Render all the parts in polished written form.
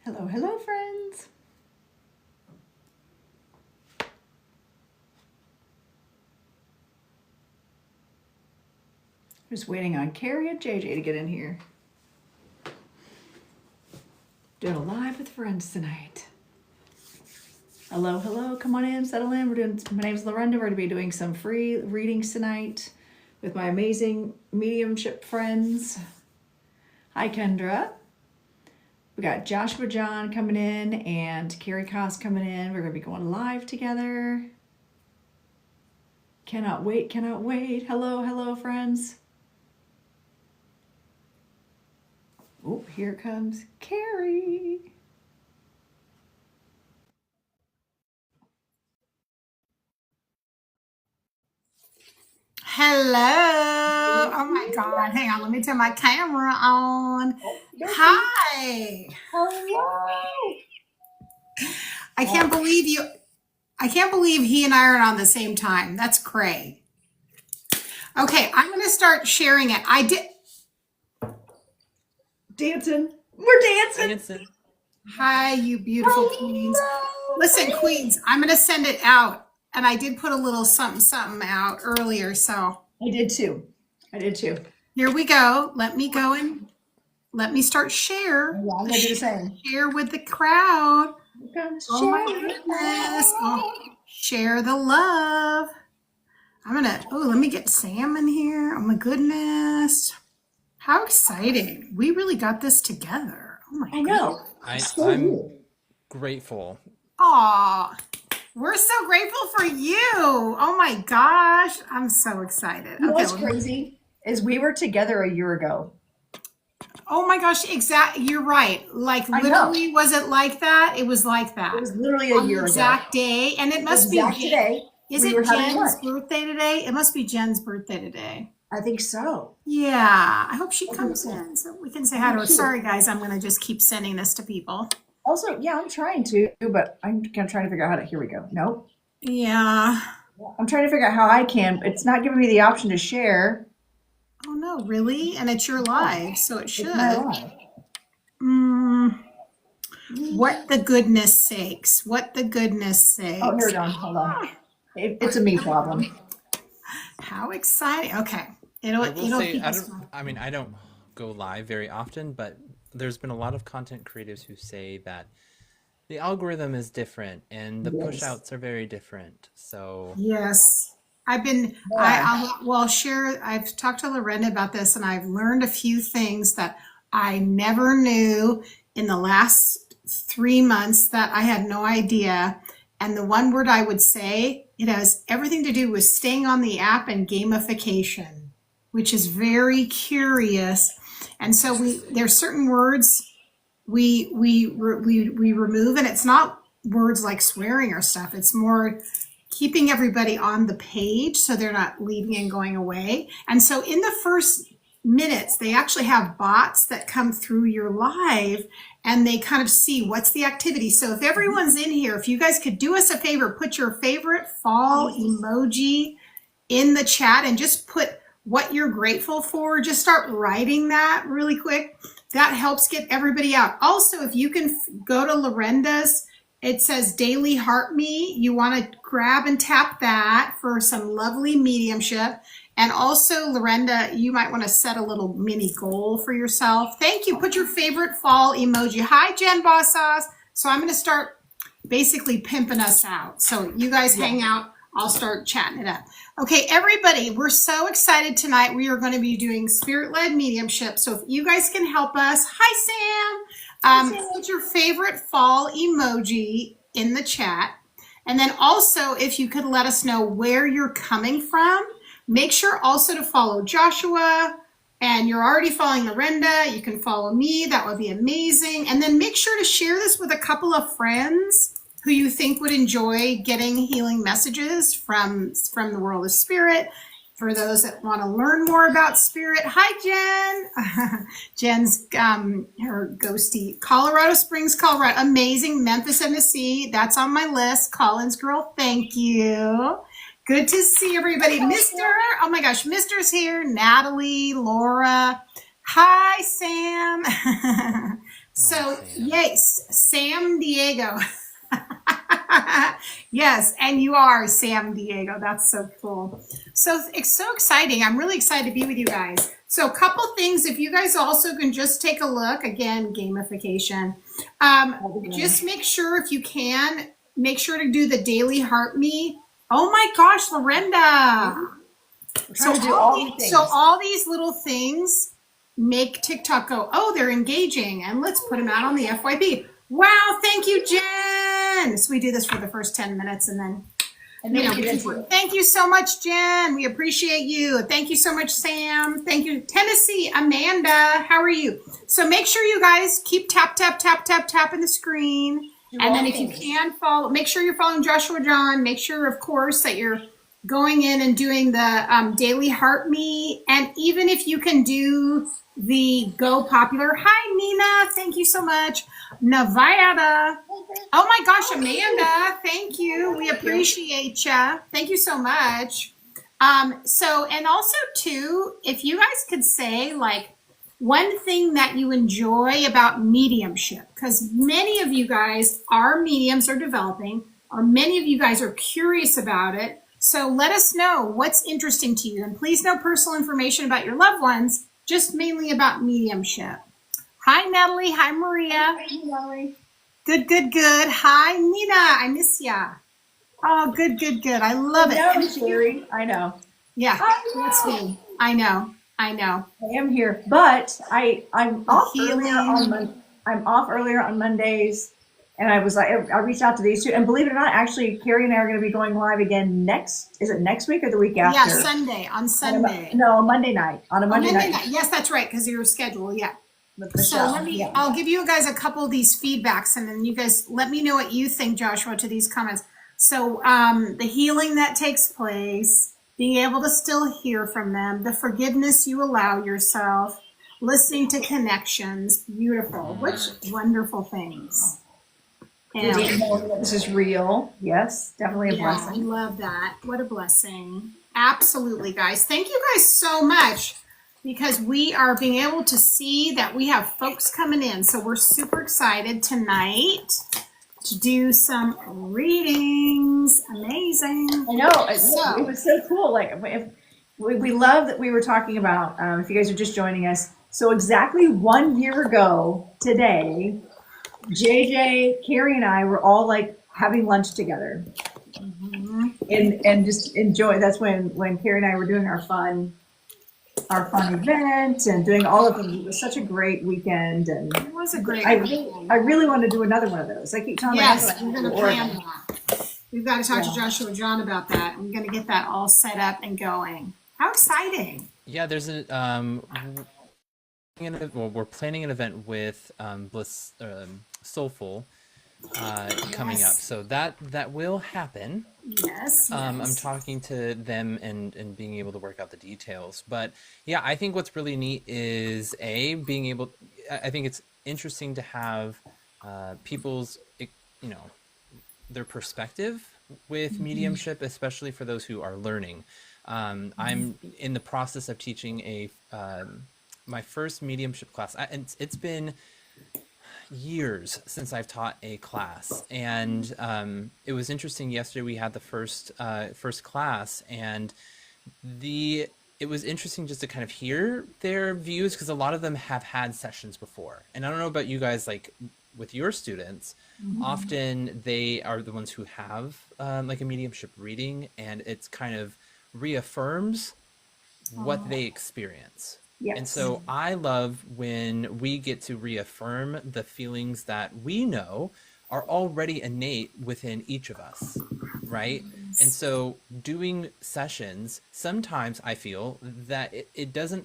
Hello, hello, friends. Just waiting on Carey and JJ to get in here. Doing a live with friends tonight. Hello, hello. Come on in, settle in. My name's Lorenda. We're going to be doing some free readings tonight with my amazing mediumship friends. Hi, Kendra. We got Joshua John coming in and Carey Kaas coming in. We're going to be going live together. Cannot wait, cannot wait. Hello, hello, friends. Oh, here comes Carey. Hello. Oh my God. Hang on. Let me turn my camera on. Hi. Hello. I can't believe he and I are on the same time. That's cray. Okay. I'm going to start sharing it. I did. Dancing. We're dancing. Hi, you beautiful queens. Listen, queens, I'm going to send it out. And I did put a little something out earlier. So I did too. Here we go. Let me go and let me start share. Yeah, I'm gonna do the same. Share with the crowd. Oh my goodness. Oh, share the love. Let me get Sam in here. Oh my goodness. How exciting. We really got this together. Oh my God. I know. I'm grateful. Aw. We're so grateful for you. Oh my gosh. I'm so excited. You know what's crazy is we were together a year ago. Oh my gosh, exactly. You're right. Like literally, was it like that? It was like that. It was literally a year ago. Exact day. And it must be today. Is it Jen's birthday today? It must be Jen's birthday today. I think so. Yeah. I hope she comes in so we can say hi to her. Sorry guys, I'm gonna just keep sending this to people. Also, yeah, I'm trying to, but I'm trying to figure out how to. Here we go. Nope. Yeah. I'm trying to figure out how I can. It's not giving me the option to share. Oh no, really? And it's your live, so it should. What the goodness sakes? What the goodness sakes? Oh, here we go. Hold on. It's a me problem. How exciting! Okay, I don't go live very often, but there's been a lot of content creators who say that the algorithm is different and the push outs are very different. So yes, I've talked to Lorenda about this and I've learned a few things that I never knew in the last 3 months that I had no idea. And the one word I would say, it has everything to do with staying on the app and gamification, which is very curious. And so there's certain words we remove, and it's not words like swearing or stuff. It's more keeping everybody on the page so they're not leaving and going away. And so in the first minutes, they actually have bots that come through your live and they kind of see what's the activity. So if everyone's in here, if you guys could do us a favor, put your favorite fall emoji in the chat and just put what you're grateful for. Just start writing that really quick. That helps get everybody out. Also, if you can go to Lorenda's, it says Daily Heart Me. You want to grab and tap that for some lovely mediumship. And also, Lorenda, you might want to set a little mini goal for yourself. Thank you. Put your favorite fall emoji. Hi, Jen Boss Sauce. So I'm going to start basically pimping us out. So you guys hang out. I'll start chatting it up. Okay, everybody, we're so excited tonight. We are going to be doing spirit-led mediumship. So if you guys can help us. Hi, Sam. Put your favorite fall emoji in the chat. And then also, if you could let us know where you're coming from. Make sure also to follow Joshua, and you're already following Lorenda. You can follow me. That would be amazing. And then make sure to share this with a couple of friends who you think would enjoy getting healing messages from the world of spirit. For those that want to learn more about spirit. Hi, Jen. Jen's her ghosty. Colorado Springs, Colorado. Amazing. Memphis, Tennessee. That's on my list. Collins girl, thank you. Good to see everybody. Oh my gosh, Mister's here. Natalie, Laura. Hi, Sam. So, Sam. yes, Sam Diego. Yes, and you are Sam Diego. That's so cool. So it's so exciting. I'm really excited to be with you guys. So a couple things, if you guys also can just take a look, again, gamification. Just make sure if you can, make sure to do the daily heart me. Oh my gosh, Lorenda. So all these little things make TikTok go, oh, they're engaging, and let's put them out on the FYP. Wow, thank you, Jen. So we do this for the first 10 minutes and then thank you so much, Jen. We appreciate you. Thank you so much, Sam. Thank you, Tennessee, Amanda. How are you? So make sure you guys keep tapping the screen. And then if you can follow, make sure you're following Joshua John. Make sure, of course, that you're going in and doing the daily heart me. And even if you can do the Go Popular. Hi, Nina. Thank you so much. Nevada. Oh my gosh, Amanda. Thank you. We appreciate you. Thank you so much. And also too, if you guys could say like one thing that you enjoy about mediumship, because many of you guys are mediums or developing, or many of you guys are curious about it. So let us know what's interesting to you. And please no personal information about your loved ones, just mainly about mediumship. Hi, Natalie. Hi, Maria. Hi, Natalie. Good. Hi, Nina. I miss ya. Oh, good. I love it. Sherry. I know. Yeah, that's me. I know. I am here, but I'm off earlier on Mondays, and I reached out to these two, and believe it or not, actually, Carey and I are going to be going live again next week or the week after? Yeah, on Sunday. No, Monday night. On a Monday night. Yes, that's right, because your schedule, yeah. So Michelle. I'll give you guys a couple of these feedbacks, and then you guys let me know what you think, Joshua, to these comments. So the healing that takes place, being able to still hear from them, the forgiveness you allow yourself, listening to connections, beautiful, which wonderful things. And this is real. Yes, definitely a blessing. I love that. What a blessing. Absolutely, guys. Thank you guys so much, because we are being able to see that we have folks coming in. So we're super excited tonight to do some readings. Amazing. I know. It was so cool. Like, we love that we were talking about, if you guys are just joining us. So exactly 1 year ago today, JJ, Carey, and I were all like having lunch together, and just enjoy. That's when Carey and I were doing our fun event and doing all of them. It was such a great weekend, and it was a great weekend. I really want to do another one of those. I keep telling myself, we're going to plan that. We've got to talk to Joshua John about that. I'm going to get that all set up and going. How exciting! Yeah, there's we're planning an event with Bliss Soulful coming up, so that will happen. Yes. I'm talking to them and being able to work out the details. But yeah, I think what's really neat is being able. I think it's interesting to have people's their perspective with mediumship, especially for those who are learning. I'm in the process of teaching my first mediumship class, and it's been years since I've taught a class, and it was interesting. Yesterday we had the first class, and it was interesting just to kind of hear their views, because a lot of them have had sessions before. And I don't know about you guys, like with your students, often they are the ones who have like a mediumship reading, and it's kind of reaffirms what they experience. Yes. And so I love when we get to reaffirm the feelings that we know are already innate within each of us, right? Yes. And so doing sessions, sometimes I feel that it doesn't,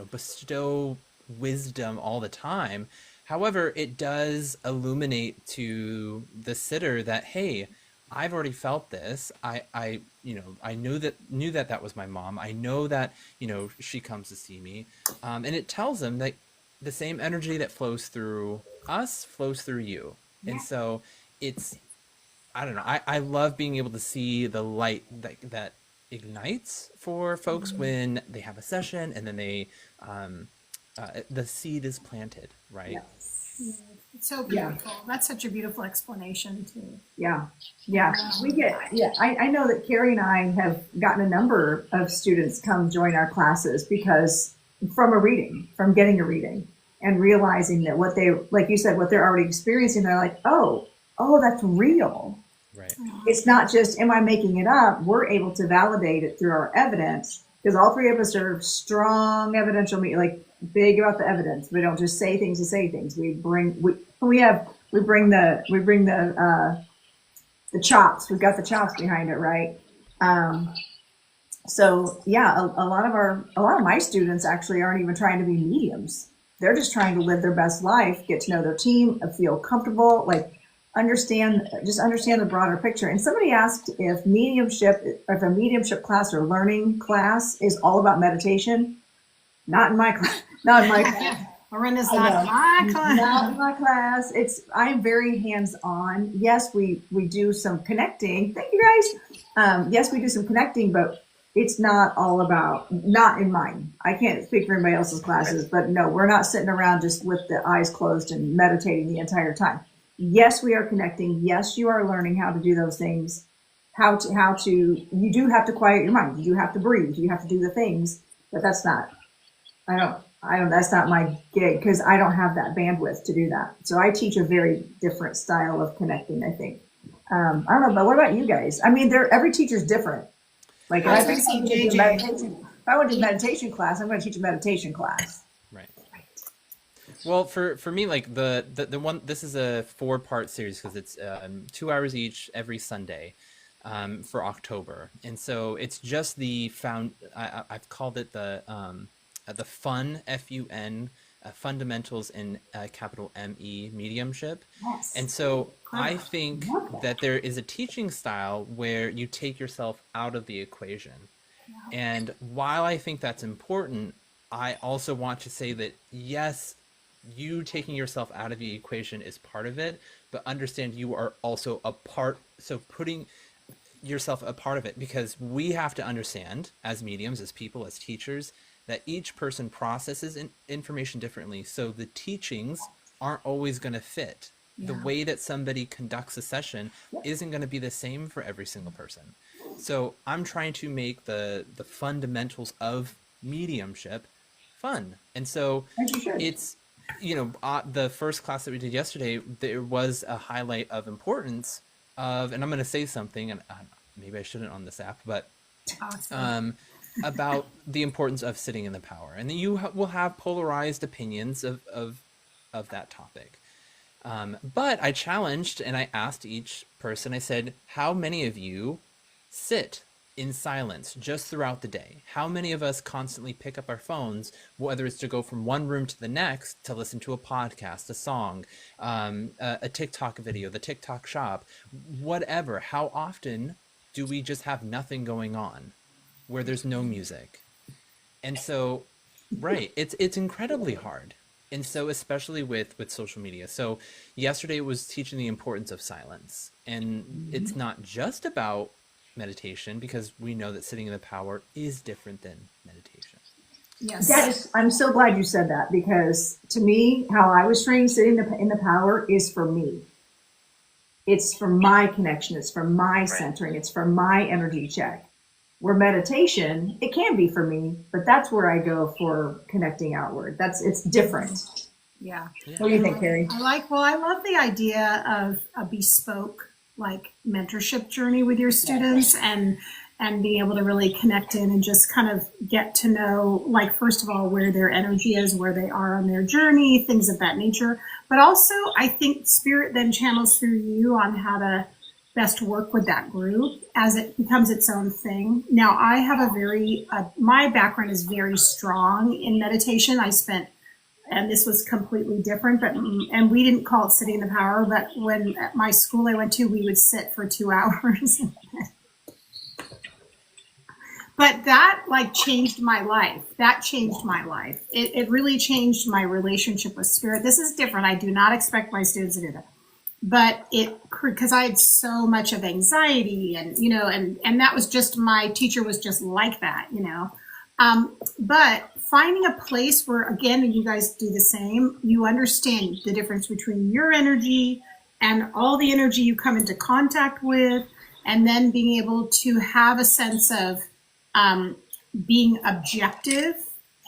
bestow wisdom all the time. However, it does illuminate to the sitter that, hey, I've already felt this. I knew that was my mom. I know that, she comes to see me. And it tells them that the same energy that flows through us flows through you. Yeah. And so I don't know. I love being able to see the light that ignites for folks when they have a session, and then the seed is planted, right? Yes. It's so beautiful. That's such a beautiful explanation too. Yeah. I know that Carey and I have gotten a number of students come join our classes because from getting a reading and realizing that what they, like you said, what they're already experiencing, they're like, oh, that's real. Right. It's not just, am I making it up? We're able to validate it through our evidence, because all three of us are strong evidential, like big about the evidence. We don't just say things to say things. We bring the chops. We've got the chops behind it, right? So yeah, a lot of my students actually aren't even trying to be mediums. They're just trying to live their best life, get to know their team, feel comfortable, like understand the broader picture. And somebody asked if a mediumship class or learning class is all about meditation. Not in my class. Not in my class. Lorena's not my class. Not in my class. I'm very hands-on. Yes, we do some connecting. Thank you guys. Yes, we do some connecting, but it's not all about, not in mine. I can't speak for anybody else's classes, but no, we're not sitting around just with the eyes closed and meditating the entire time. Yes, we are connecting. Yes, you are learning how to do those things. You do have to quiet your mind. You do have to breathe. You have to do the things, but that's not my gig, because I don't have that bandwidth to do that. So I teach a very different style of connecting, I think. I don't know, but what about you guys? I mean, every teacher's different. Like if I want to do meditation class, I'm going to teach a meditation class. Right. Well, for me, like the one, this is a 4-part series because it's 2 hours each every Sunday for October, and so it's just I've called it the fun FUN fundamentals in capital ME mediumship. Yes. And so I think that there is a teaching style where you take yourself out of the equation. Yeah. And while I think that's important, I also want to say that yes, you taking yourself out of the equation is part of it, but understand you are also a part. So putting yourself a part of it, because we have to understand as mediums, as people, as teachers, that each person processes information differently. So the teachings aren't always going to fit. Yeah. The way that somebody conducts a session isn't going to be the same for every single person. So I'm trying to make the fundamentals of mediumship fun. And so it's, the first class that we did yesterday, there was a highlight of importance of, and I'm going to say something, and maybe I shouldn't on this app, but about the importance of sitting in the power. And then you will have polarized opinions of that topic. But I challenged and I asked each person, I said, how many of you sit in silence just throughout the day? How many of us constantly pick up our phones, whether it's to go from one room to the next, to listen to a podcast, a song, a TikTok video, the TikTok shop, whatever? How often do we just have nothing going on, where there's no music? And so, right, it's incredibly hard. And so, especially with social media. So yesterday was teaching the importance of silence. And it's not just about meditation, because we know that sitting in the power is different than meditation. Yes. I'm so glad you said that, because to me, how I was trained sitting in the power is for me. It's for my connection. It's for my centering. It's for my energy check. Where meditation, it can be for me, but that's where I go for connecting outward. It's different. Yeah. What do you think, Carey? I love the idea of a bespoke, like, mentorship journey with your students, and being able to really connect in and just kind of get to know, like, first of all, where their energy is, where they are on their journey, things of that nature. But also, I think Spirit then channels through you on how to best work with that group as it becomes its own thing. Now, I have my background is very strong in meditation. And this was completely different, and we didn't call it sitting in the power, but when at my school I went to, we would sit for 2 hours. But that, like, changed my life. That changed my life. It really changed my relationship with Spirit. This is different. I do not expect my students to do that. But because I had so much of anxiety, and that was just, my teacher was just like that, But finding a place where, again, and you guys do the same, you understand the difference between your energy and all the energy you come into contact with, and then being able to have a sense of being objective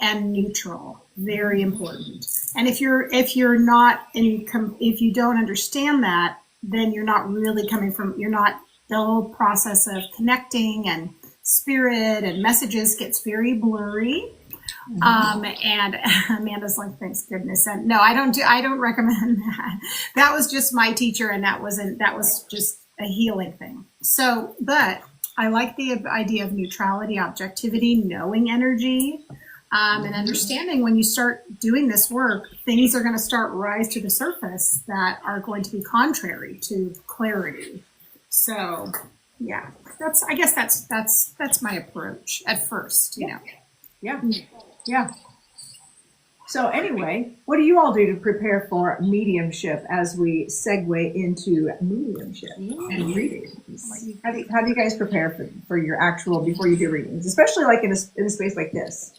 and neutral. Very important. And if you're not if you don't understand that, then you're not really you're not, the whole process of connecting and spirit and messages gets very blurry. And Amanda's like, thanks goodness. And no, I don't recommend that. That was just my teacher, and that was just a healing thing. So, but I like the idea of neutrality, objectivity, knowing energy, and understanding when you start doing this work, things are going to start rise to the surface that are going to be contrary to clarity. So yeah, I guess that's my approach at first, you know. Yeah. Yeah. So anyway, what do you all do to prepare for mediumship as we segue into mediumship and readings? How do you guys prepare for your actual, before you do readings, especially like in a space like this?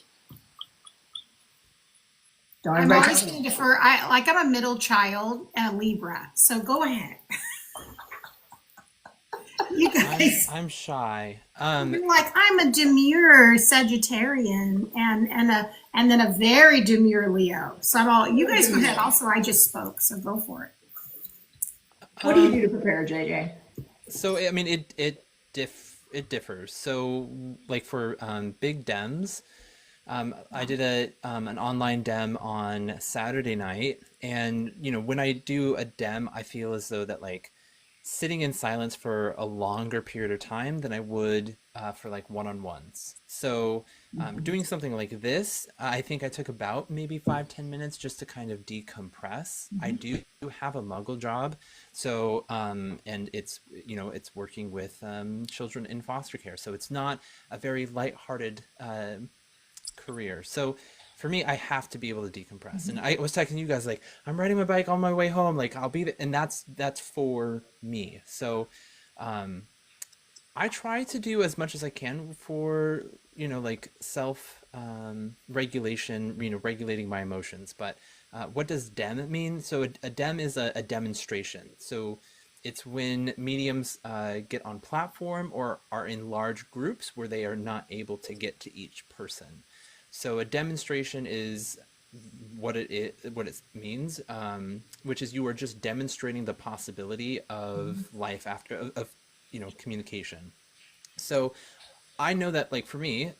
I'm always going to defer. I'm a middle child and a Libra, so go ahead. You guys, I'm shy. You're like, I'm a demure Sagittarian and then a very demure Leo. So I'm all, you guys go ahead. Also, I just spoke, so go for it. What do you do to prepare, JJ? So I mean, it differs. So like for big dems, I did an online dem on Saturday night, and you know, when I do a dem, I feel as though that like sitting in silence for a longer period of time than I would for like one-on-ones. So doing something like this, I think I took about maybe 5-10 minutes just to kind of decompress. I do have a muggle job, so and it's, you know, it's working with children in foster care, so it's not a very lighthearted career. So for me, I have to be able to decompress. And I was texting you guys like, I'm riding my bike on my way home, like I'll be there, and that's for me. So I try to do as much as I can for, you know, like self regulation, you know, regulating my emotions. But what does dem mean? So a dem is a demonstration. So it's when mediums get on platform or are in large groups where they are not able to get to each person. So a demonstration is what it means, which is you are just demonstrating the possibility of life after, of you know, communication. So I know that, like, for me,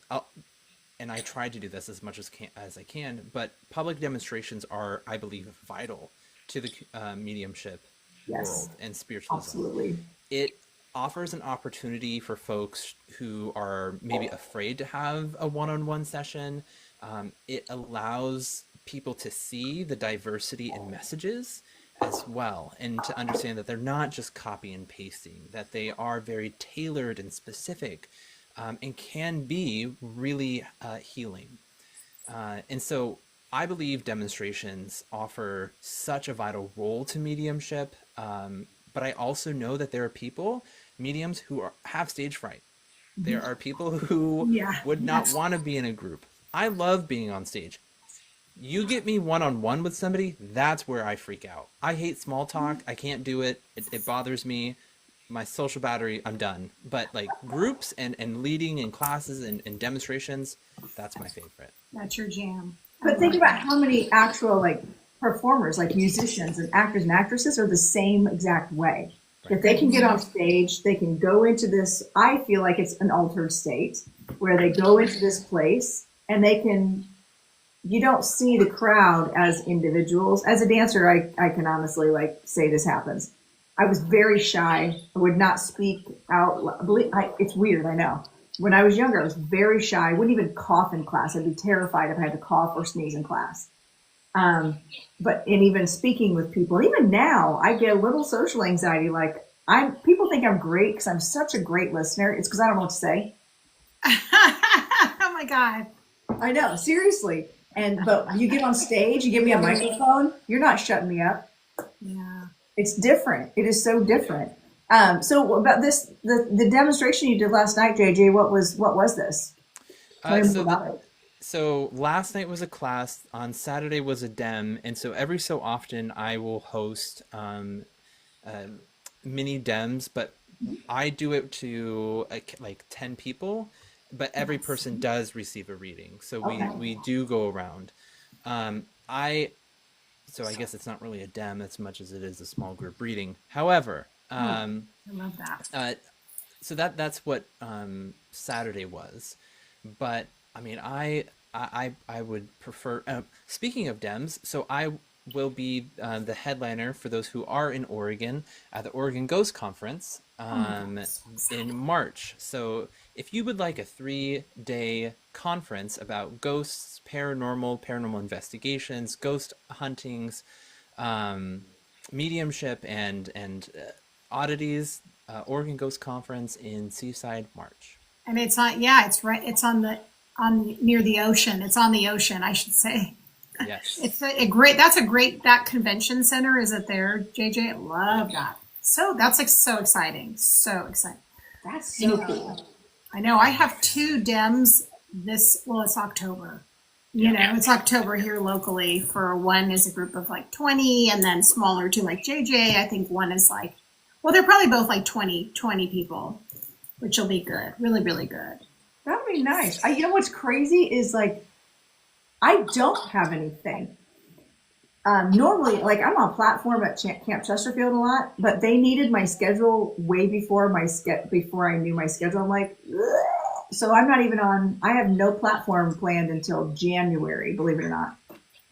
and I try to do this as much as I can, but public demonstrations are, I believe, vital to the mediumship world and spiritualism. Absolutely. It offers an opportunity for folks who are maybe afraid to have a one-on-one session. It allows people to see the diversity in messages as well, and to understand that they're not just copy and pasting, that they are very tailored and specific, and can be really healing. And so I believe demonstrations offer such a vital role to mediumship, but I also know that there are people, mediums, who have stage fright. There are people who would not want to be in a group. I love being on stage. You get me one-on-one with somebody, that's where I freak out. I hate small talk. I can't do it. It bothers me. My social battery, I'm done. But like groups and leading in classes and demonstrations, that's my favorite. That's your jam. But think about how many actual like performers, like musicians and actors and actresses, are the same exact way. Right. If they can get on stage, they can go into this, I feel like it's an altered state where they go into this place and they can, you don't see the crowd as individuals. As a dancer, I can honestly like say this happens. I was very shy. I would not speak out. It's weird, I know. When I was younger, I was very shy. I wouldn't even cough in class. I'd be terrified if I had to cough or sneeze in class. But in even speaking with people, even now, I get a little social anxiety. Like people think I'm great because I'm such a great listener. It's because I don't know what to say. Oh my God. I know, seriously. But you get on stage, you give me a microphone, you're not shutting me up. Yeah. It's different. It is so different. So about this, the demonstration you did last night, JJ, what was this? Tell me more So about it. so last night was a class, on Saturday was a dem, and so every so often I will host uh, mini dems, but I do it to like 10 people, but every Yes. person does receive a reading. So Okay. we do go around. I so I guess it's not really a dem as much as it is a small group reading. However, Oh, I love that. uh, so that's what Saturday was. But I mean, I would prefer. Speaking of Dems, so I will be the headliner for those who are in Oregon at the Oregon Ghost Conference Oh my God, so in excited. March. So if you would like a 3-day conference about ghosts, paranormal investigations, ghost huntings, um, mediumship, and oddities, Oregon Ghost Conference in Seaside, March. And it's on, yeah, it's right. It's on near the ocean. It's on the ocean, I should say. Yes. It's a great, that's a great, that convention center, is it there, JJ? I Yeah. love that. So that's like so exciting. So exciting. That's You so know, cool. I know I have two Dems well, it's October. You Yeah. know, it's October here locally. For one is a group of like 20, and then smaller too, like JJ. I think one is like, well, they're probably both like 20 people, which will be good. Really, really good. That would be nice. You know what's crazy is like I don't have anything. Normally, like I'm on platform at Camp Chesterfield a lot, but they needed my schedule way before before I knew my schedule. I'm like, ugh. So I'm not even on. I have no platform planned until January. Believe it or not.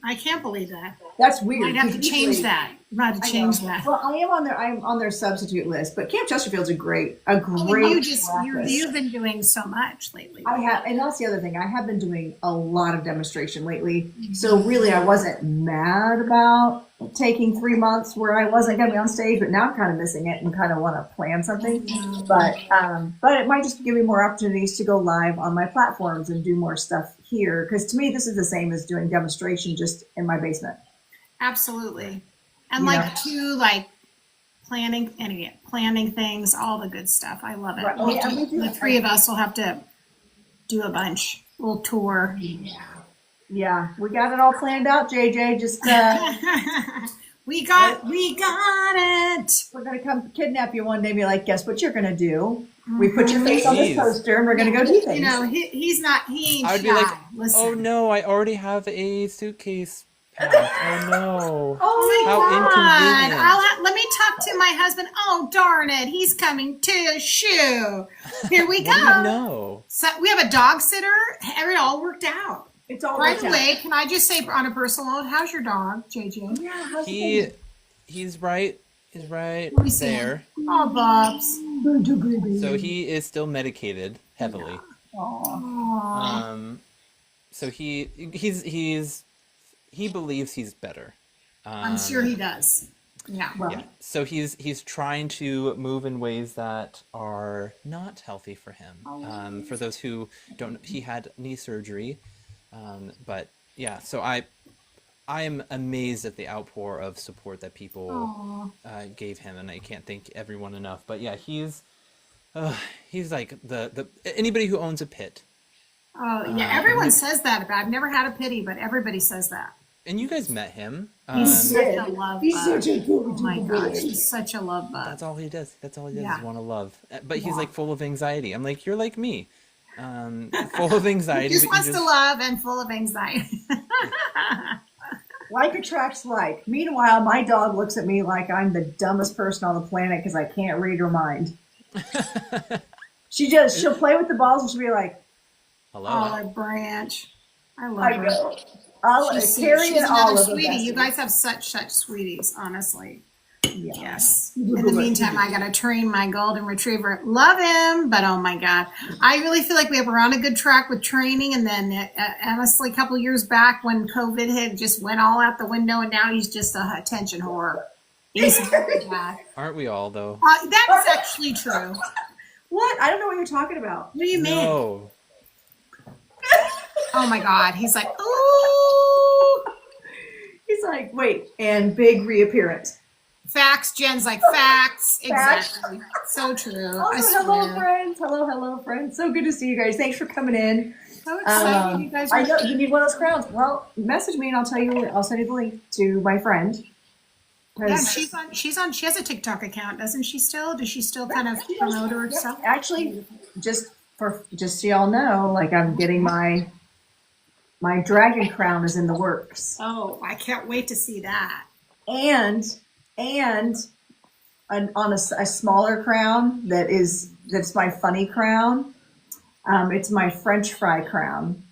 I can't believe that. That's weird. Might have to change that. Might have to I change know. that. Well, I'm on their substitute list, but Camp Chesterfield's a great Oh, and great you practice. you've been doing so much lately. I have, and that's the other thing. I have been doing a lot of demonstration lately. So really, I wasn't mad about taking 3 months where I wasn't going to be on stage, but now I'm kind of missing it and kind of want to plan something. But it might just give me more opportunities to go live on my platforms and do more stuff here. Because to me, this is the same as doing demonstration just in my basement. Absolutely. And You know? like too, like planning things, all the good stuff. I love it. Right. Oh, yeah, we do. The three of us will have to do a bunch, a little tour. Yeah, we got it all planned out, JJ. Just we got it. we're gonna come kidnap you one day. And be like, guess what you're gonna do? We put your face on this Jeez. poster, and we're gonna go do things. You know, he's not. He ain't I would shy. be like, Listen. oh no, I already have a suitcase packed. Oh no. Oh my How God. inconvenient. Let me talk to my husband. Oh, darn it. He's coming too. Shoo. Here we go. What do you know? So we have a dog sitter. It all worked out. It's all By worked the out. way, can I just say on a personal note, how's your dog, JJ? Yeah, how's the thing? He's right. He's right Let me see there. Oh, Bubs. So he is still medicated heavily. Aw. So he believes he's better. I'm sure he does. Yeah. Well, Yeah. So he's trying to move in ways that are not healthy for him. For those who don't, he had knee surgery. But yeah, so I am amazed at the outpour of support that people gave him, and I can't thank everyone enough. But yeah, he's like the anybody who owns a pit. Oh, yeah. Everyone says that about. I've never had a pity, but everybody says that. And you guys met him. He's such Yeah. a love He's bug. such a good Oh my gosh, he's such a love bug. That's all he does. That's all he does Yeah. is want to love. But he's Yeah. like full of anxiety. I'm like, you're like me, full of anxiety. He just but you wants to love and full of anxiety. like attracts like. Meanwhile, my dog looks at me like I'm the dumbest person on the planet because I can't read her mind. She'll play with the balls and she'll be like, Hello. Olive Branch. I love I her. go. She's Carrie and another Olive are sweetie. best You friends. guys have such sweeties, honestly. Yeah. Yes. In the meantime, I gotta train my golden retriever. Love him, but oh my God, I really feel like we're on a good track with training. And then, honestly, a couple of years back when COVID hit, just went all out the window, and now he's just a attention whore. He's very bad. Aren't we all though? That is actually true. What? I don't know what you're talking about. What do you mean? No. Oh my God, he's like, ooh. He's like, wait, and big reappearance. Facts. Jen's like facts. Facts. Exactly. So true. I Also, hello, swear. friends. Hello, friends. So good to see you guys. Thanks for coming in. So excited you guys are. I know you need one of those crowns. Well, message me and I'll tell you. I'll send you the link to my friend. Yeah, she's on. She has a TikTok account, doesn't she? Still, does she still kind of promote herself? Actually, just so y'all know, like I'm getting my dragon crown is in the works. Oh, I can't wait to see that. And on a smaller crown that's my funny crown. It's my French fry crown.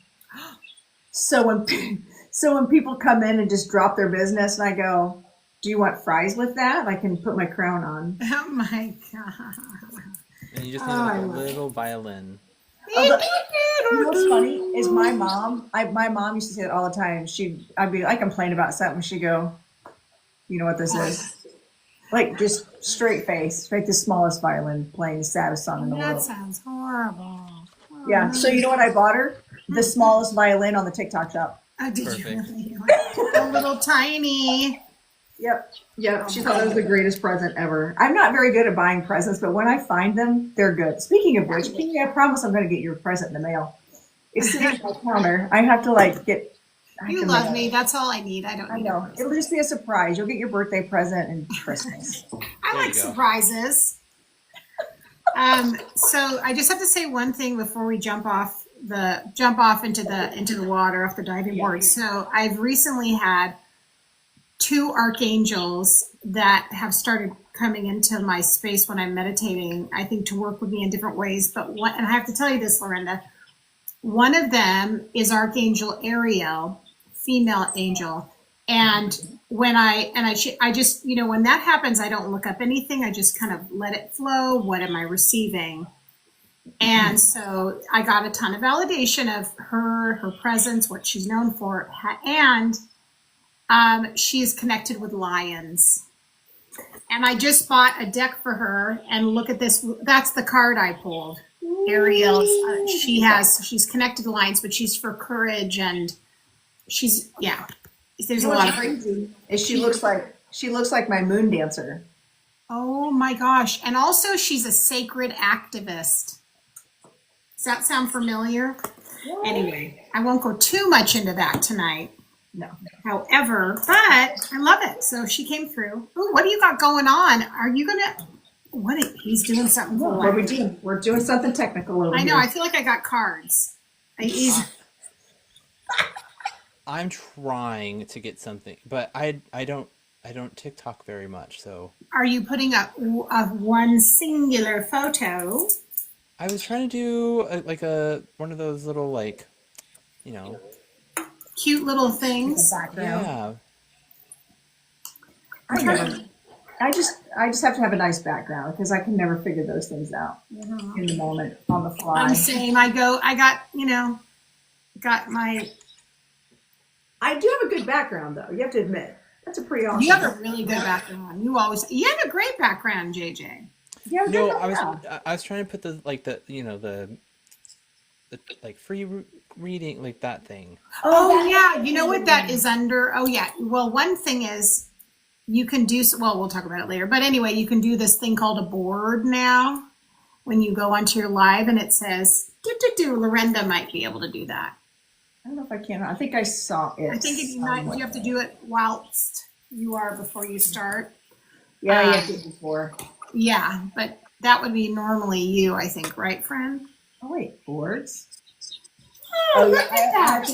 So when people come in and just drop their business, and I go, "Do you want fries with that?" I can put my crown on. Oh my god! And you just need like a little violin. You know what's funny is my mom. My mom used to say that all the time. I complain about something. She'd go, "You know what this is?" Like just straight face, like the smallest violin playing the saddest song in the world. That sounds horrible. Yeah. So you know what I bought her? The smallest violin on the TikTok shop. Oh, did you really? A little tiny. Yep. She thought it was the greatest present ever. I'm not very good at buying presents, but when I find them, they're good. Speaking of which, Kingy, I promise I'm going to get your present in the mail. It's sitting on my counter. I have to get. You love me. That's all I need. I know. It'll just be a surprise. You'll get your birthday present and Christmas. I like surprises. So I just have to say one thing before we jump off into the water off the diving board. So I've recently had 2 archangels that have started coming into my space when I'm meditating, I think, to work with me in different ways. And I have to tell you this, Lorenda, one of them is Archangel Ariel, female angel. And when I just, when that happens, I don't look up anything. I just kind of let it flow. What am I receiving? And so I got a ton of validation of her presence, what she's known for. And she is connected with lions. And I just bought a deck for her, and look at this. That's the card I pulled. Ariel's, she's connected to lions, but she's for courage, and there's a lot of crazy. She looks like my moon dancer. Oh my gosh. And also she's a sacred activist. Does that sound familiar? Yeah. Anyway, I won't go too much into that tonight. No. However, but I love it. So she came through. Ooh, what do you got going on? Are you he's doing something cool. What are we doing? We're doing something technical over here. I know. I feel like I got cards. I'm trying to get something, but I don't TikTok very much. So are you putting up one singular photo? I was trying to do one of those little cute little things. Yeah. I just have to have a nice background because I can never figure those things out in the moment on the fly. I'm saying I do have a good background though. You have to admit that's a pretty awesome. You have a really good background. You have a great background, JJ. Yeah. No, I was trying to put the free reading, like that thing. Oh yeah, you know what that is under? Oh yeah. Well, one thing is you can do. Well, we'll talk about it later. But anyway, you can do this thing called a board now. When you go onto your live and it says Lorenda might be able to do that. I don't know if I can. I think I saw it. I think you have to do it whilst you are before you start. Yeah, you have to do it before. Yeah, but that would be normally you, I think, right, friend? Oh wait, boards. Oh, look at that!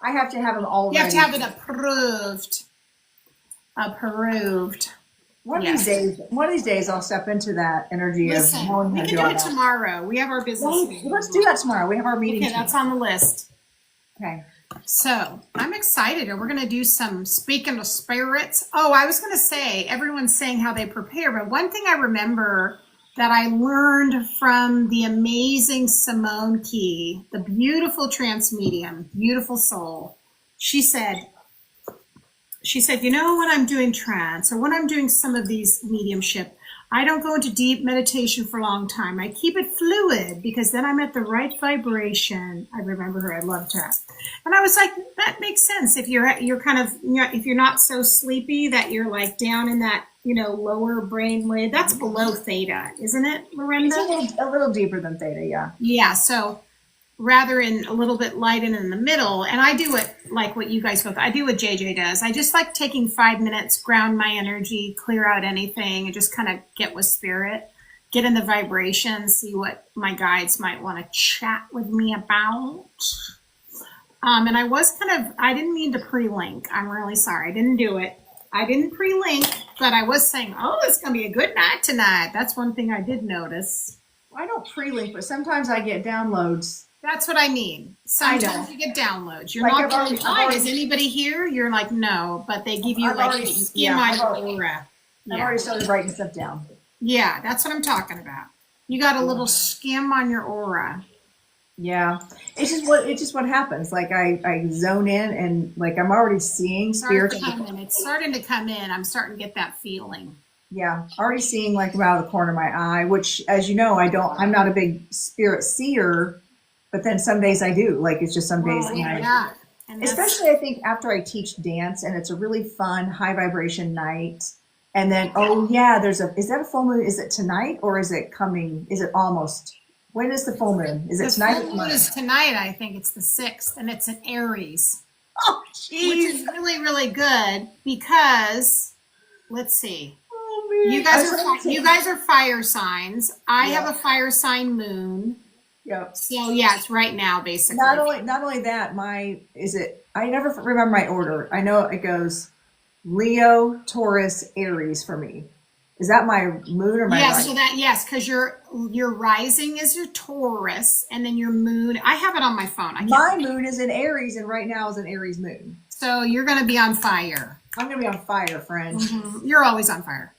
I have to have them all. You have to have it approved. Approved. One of these days, I'll step into that energy. Listen, we can do it tomorrow. We have our business meeting. Let's do that tomorrow. We have our meeting. Okay, that's on the list. Okay. So I'm excited. We're going to do some speaking to spirits. Oh, I was going to say, everyone's saying how they prepare, but one thing I remember that I learned from the amazing Simone Key, the beautiful trance medium, beautiful soul. She said, when I'm doing trance or when I'm doing some of these mediumship, I don't go into deep meditation for a long time. I keep it fluid because then I'm at the right vibration. I remember her. I loved her. And I was like, that makes sense. If you're kind of, if you're not so sleepy that you're like down in that, lower brain wave, that's below theta, isn't it, Lorenda? It's a little deeper than theta. Yeah. Yeah. So rather in a little bit light and in the middle. And I do it like what you guys go through. I do what JJ does. I just like taking 5 minutes, ground my energy, clear out anything, and just kind of get with spirit, get in the vibration, see what my guides might want to chat with me about. And I was I didn't mean to pre-link. I'm really sorry. I didn't do it. I didn't pre-link, but I was saying, oh, it's going to be a good night tonight. That's one thing I did notice. I don't pre-link, but sometimes I get downloads. That's what I mean. Sometimes you get downloads. You're Like not going, hi, is anybody here? You're like, no, but they give you like in my aura. I've already started writing stuff down. Yeah, that's what I'm talking about. You got a little skim on your aura. Yeah, it's just what happens. Like I zone in and like I'm already seeing spirit. It's starting to come in. I'm starting to get that feeling. Yeah, already seeing like out of the corner of my eye, which, as you know, I'm not a big spirit seer, but then some days I do. Like it's just some days. Yeah. Especially I think after I teach dance and it's a really fun high vibration night. And then, oh yeah, is that a full moon? Is it tonight or is it coming? Is it almost? When is the full moon? Is it tonight? The full moon is tonight. I think it's the 6th, and it's in Aries. Oh, jeez. Which is really, really good because, let's see. Oh, man. You guys are fire signs. I have a fire sign moon. Yep. So yeah, it's right now basically. Not only that, I never remember my order. I know it goes Leo, Taurus, Aries for me. Is that my moon or my rising? Because your rising is your Taurus, and then your moon. I have it on my phone. My moon is in Aries, and right now is an Aries moon. So you're going to be on fire. I'm going to be on fire, friend. Mm-hmm. You're always on fire.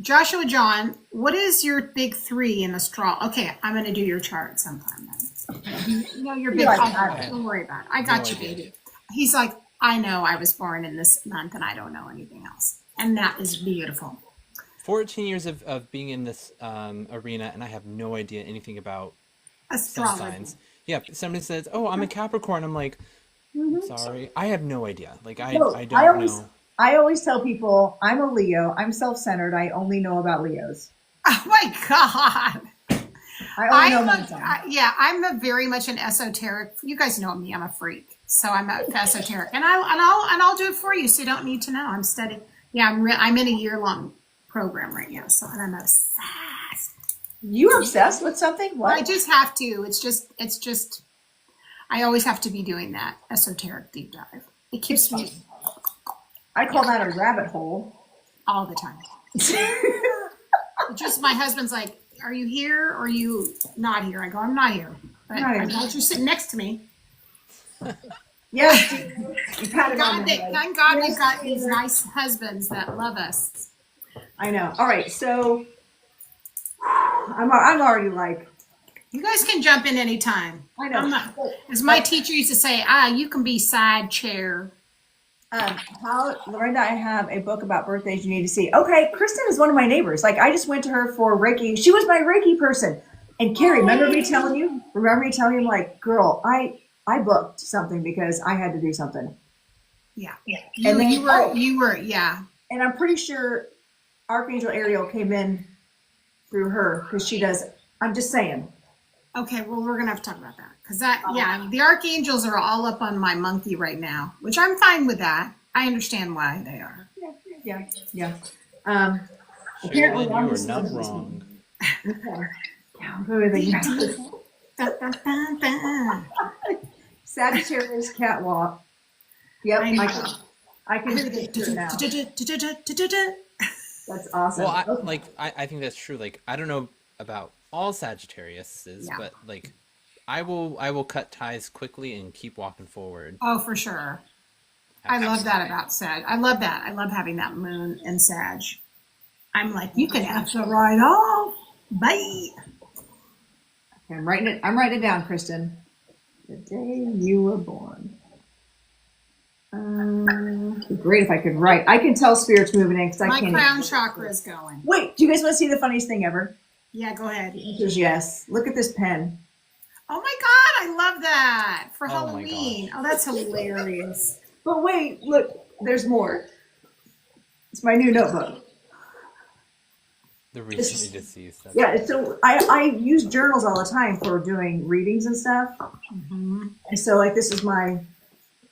Joshua John, what is your big 3 in astrology? Okay, I'm going to do your chart sometime then. No, you're big. Don't worry about it. I got you, baby. He's like, I know I was born in this month, and I don't know anything else, and that is beautiful. 14 years of being in this arena, and I have no idea anything about astrology. Signs. Yeah, somebody says, "Oh, I'm a Capricorn." I'm like, sorry, I have no idea. Like, I don't know. I always tell people I'm a Leo. I'm self-centered. I only know about Leos. Oh my God! I'm a very much an esoteric. You guys know me. I'm a freak, so I'm esoteric, and I'll do it for you. So you don't need to know. I'm studying. Yeah, I'm in a year-long program right now, so I'm obsessed. You obsessed with something? What? I just have to. It's just I always have to be doing that esoteric deep dive. It keeps me. I call that a rabbit hole. All the time. Just my husband's like, are you here or are you not here? I go, I'm not here. But I know you're sitting next to me. Yes. Thank God we've got these nice husbands that love us. I know. All right, so I'm already like. You guys can jump in anytime. I know. As my teacher used to say, you can be side chair. Lorenda, I have a book about birthdays you need to see. Okay, Kristen is one of my neighbors. Like, I just went to her for Reiki. She was my Reiki person. And Carey, remember me telling you? I'm like, girl, I booked something because I had to do something. Yeah. You were. And I'm pretty sure Archangel Ariel came in through her because she does. I'm just saying. Okay, well, we're gonna have to talk about that because the archangels are all up on my monkey right now, which I'm fine with that. I understand why they are. Yeah. Apparently, you are not wrong. Sagittarius catwalk. Yep, I can do it now. That's awesome. Well, I think that's true. Like, I don't know about all Sagittariuses, but like, I will cut ties quickly and keep walking forward. Oh, for sure. I love that about Sag. I love that. I love having that moon in Sag. I'm like, you can have the right off. Bye. Okay, I'm writing it down, Kristen. The day you were born. Great if I could write. I can tell spirits moving in because I can't. My crown chakra is going. Wait, do you guys want to see the funniest thing ever? Yeah, go ahead. The answer is yes. Look at this pen. Oh my God, I love that for Halloween. Oh, that's hilarious. But wait, look, there's more. It's my new notebook. The recently deceased. That's Yeah, so I use journals all the time for doing readings and stuff. And so like this is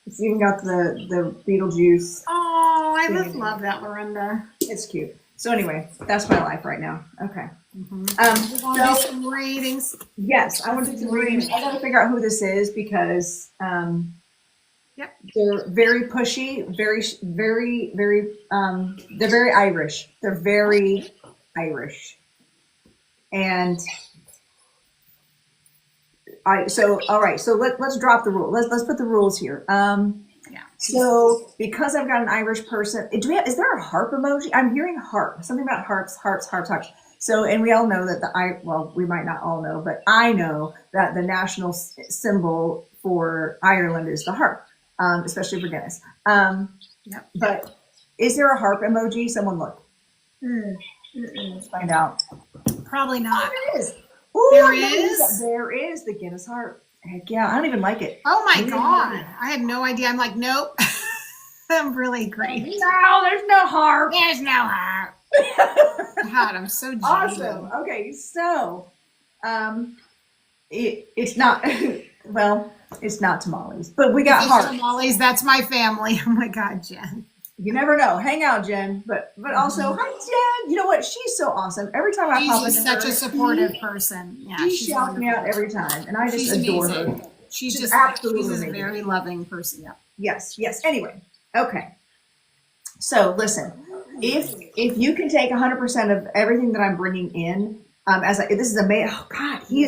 it's even got the Beetlejuice. Oh, I just love that, Lorenda. It's cute. So anyway, that's my life right now. Okay. We're going to do So some ratings. yes, I want to do some readings. I got to figure out who this is because Yep. they're very pushy, very, they're very Irish. They're very Irish. And all right, so let's drop the rule. Let's put the rules here. Yeah. So because I've got an Irish person, is there a harp emoji? I'm hearing harp, something about harps. So, and we all know that we might not all know, but I know that the national symbol for Ireland is the harp, especially for Guinness. Yep. But is there a harp emoji? Someone look. Let's find out. Probably not. There is. Ooh, There is? There is the Guinness harp. Heck yeah, I don't even like it. Oh my God. I had no idea. I'm like, nope. I'm really great. No, there's no harp. There's no harp. God, I'm so jaded. Awesome. Okay, so it's not well, it's not tamales, but we got harp. Tamales, that's my family. Oh my God, Jen. You never know. Hang out, Jen. But also, hi Jen. You know what? She's so awesome. Every time I pop into She's such her, a supportive person. Yeah, she shouts me out every time, and I just She's adore amazing. her. She's just absolutely she's a amazing. very loving person. Yeah. Yes. Anyway, okay. So listen, if you can take 100% of everything that I'm bringing in, this is a male. Oh God, he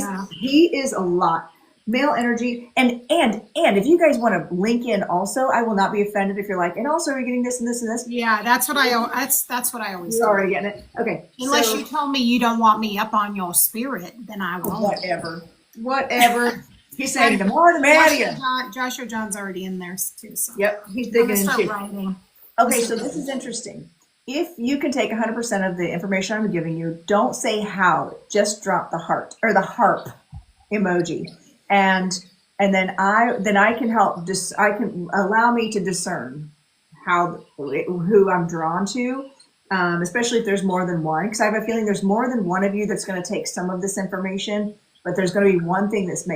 is a lot. Male energy, and if you guys want to link in also, I will not be offended if you're like, and also you're getting this and this and this. Yeah, that's what I always You're do. already getting it. Okay. Unless you tell me you don't want me up on your spirit, then I won't. Whatever. He's saying the more the merrier. Joshua John's already in there too. So. Yep, he's I'm digging gonna in start too. writing. Okay, so this is interesting. If you can take 100% of the information I'm giving you, don't say how. Just drop the heart or the harp emoji. And then I can help. I can allow me to discern who I'm drawn to, especially if there's more than one. Because I have a feeling there's more than one of you that's going to take some of this information, but there's going to be one thing that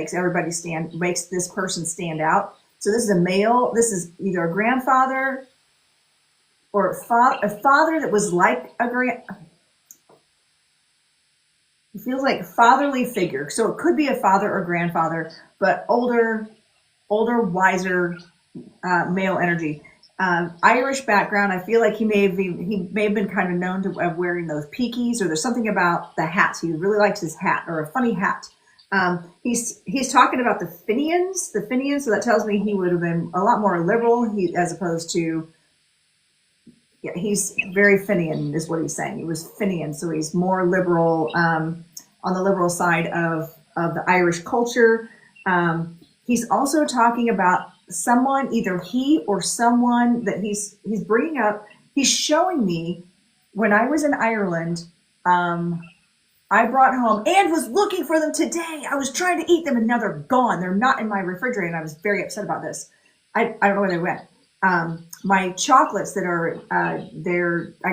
makes this person stand out. So this is a male. This is either a grandfather or a father that was like a It feels like fatherly figure. So it could be a father or grandfather, but older, wiser male energy. Irish background. I feel like he may have been kind of known to wearing those peakies, or there's something about the hats. He really likes his hat, or a funny hat. He's talking about the Fenians. So that tells me he would have been a lot more liberal. As opposed to. Yeah, he's very Fenian is what he's saying. He was Fenian, so he's more liberal on the liberal side of the Irish culture. He's also talking about someone, either he or someone that he's bringing up. He's showing me when I was in Ireland, I brought home and was looking for them today. I was trying to eat them and now they're gone. They're not in my refrigerator, and I was very upset about this. I don't know where they went. My chocolates that are I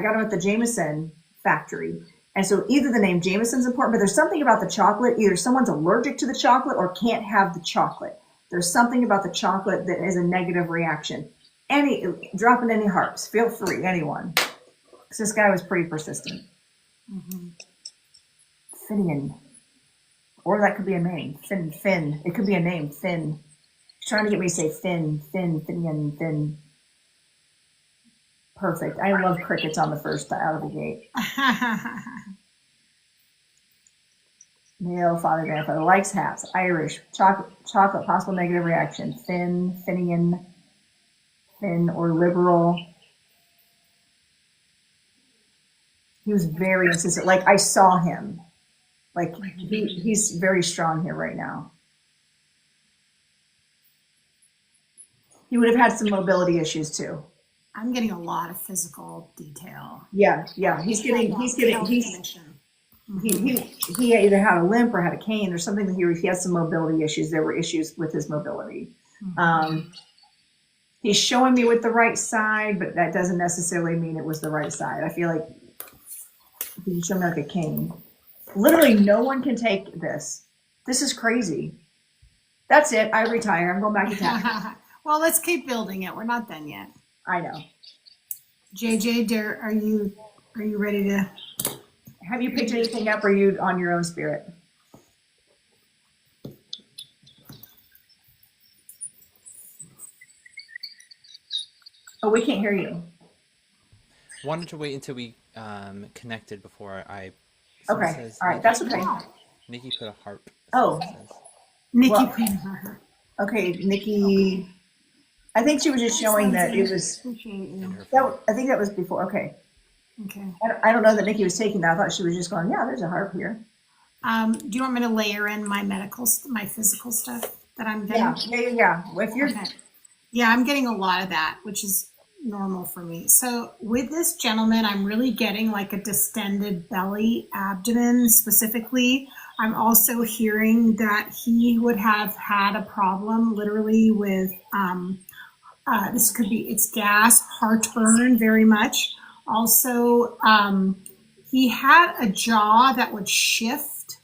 got them at the Jameson factory. And so either the name Jameson's important, but there's something about the chocolate. Either someone's allergic to the chocolate or can't have the chocolate. There's something about the chocolate that is a negative reaction. Dropping any hearts, feel free, anyone. Because this guy was pretty persistent. Mm-hmm. Finian. Or that could be a name. Finn. It could be a name. Finn. He's trying to get me to say Finn. Perfect. I love crickets on the first out of the gate. Male, father, grandfather, likes hats, Irish, chocolate, possible negative reaction, Finian, or liberal. He was very insistent. Like I saw him. Like he's very strong here right now. He would have had some mobility issues too. I'm getting a lot of physical detail. Yeah. He either had a limp or had a cane or something. He has some mobility issues. There were issues with his mobility. Mm-hmm. He's showing me with the right side, but that doesn't necessarily mean it was the right side. I feel like You show me like a cane. Literally, no one can take this. This is crazy. That's it. I retire. I'm going back to tax. Well, let's keep building it. We're not done yet. I know. JJ, are you ready to? Have you picked anything up, or are you on your own spirit? Oh, we can't hear you. Wanted to wait until we connected before I. Okay. Says, All right. That's okay. Nikki put a heart. Oh. Nikki well, put her. Okay, Nikki. I think she was just showing that it was. I think that was before. Okay. Okay. I don't know that Nikki was taking that. I thought she was just going, yeah, there's a harp here. Do you want me to layer in my physical stuff that I'm getting? Yeah. If you're. Okay. Yeah, I'm getting a lot of that, which is normal for me. So with this gentleman, I'm really getting like a distended belly, abdomen specifically. I'm also hearing that he would have had a problem literally with, it's gas, heartburn very much. Also, he had a jaw that would shift.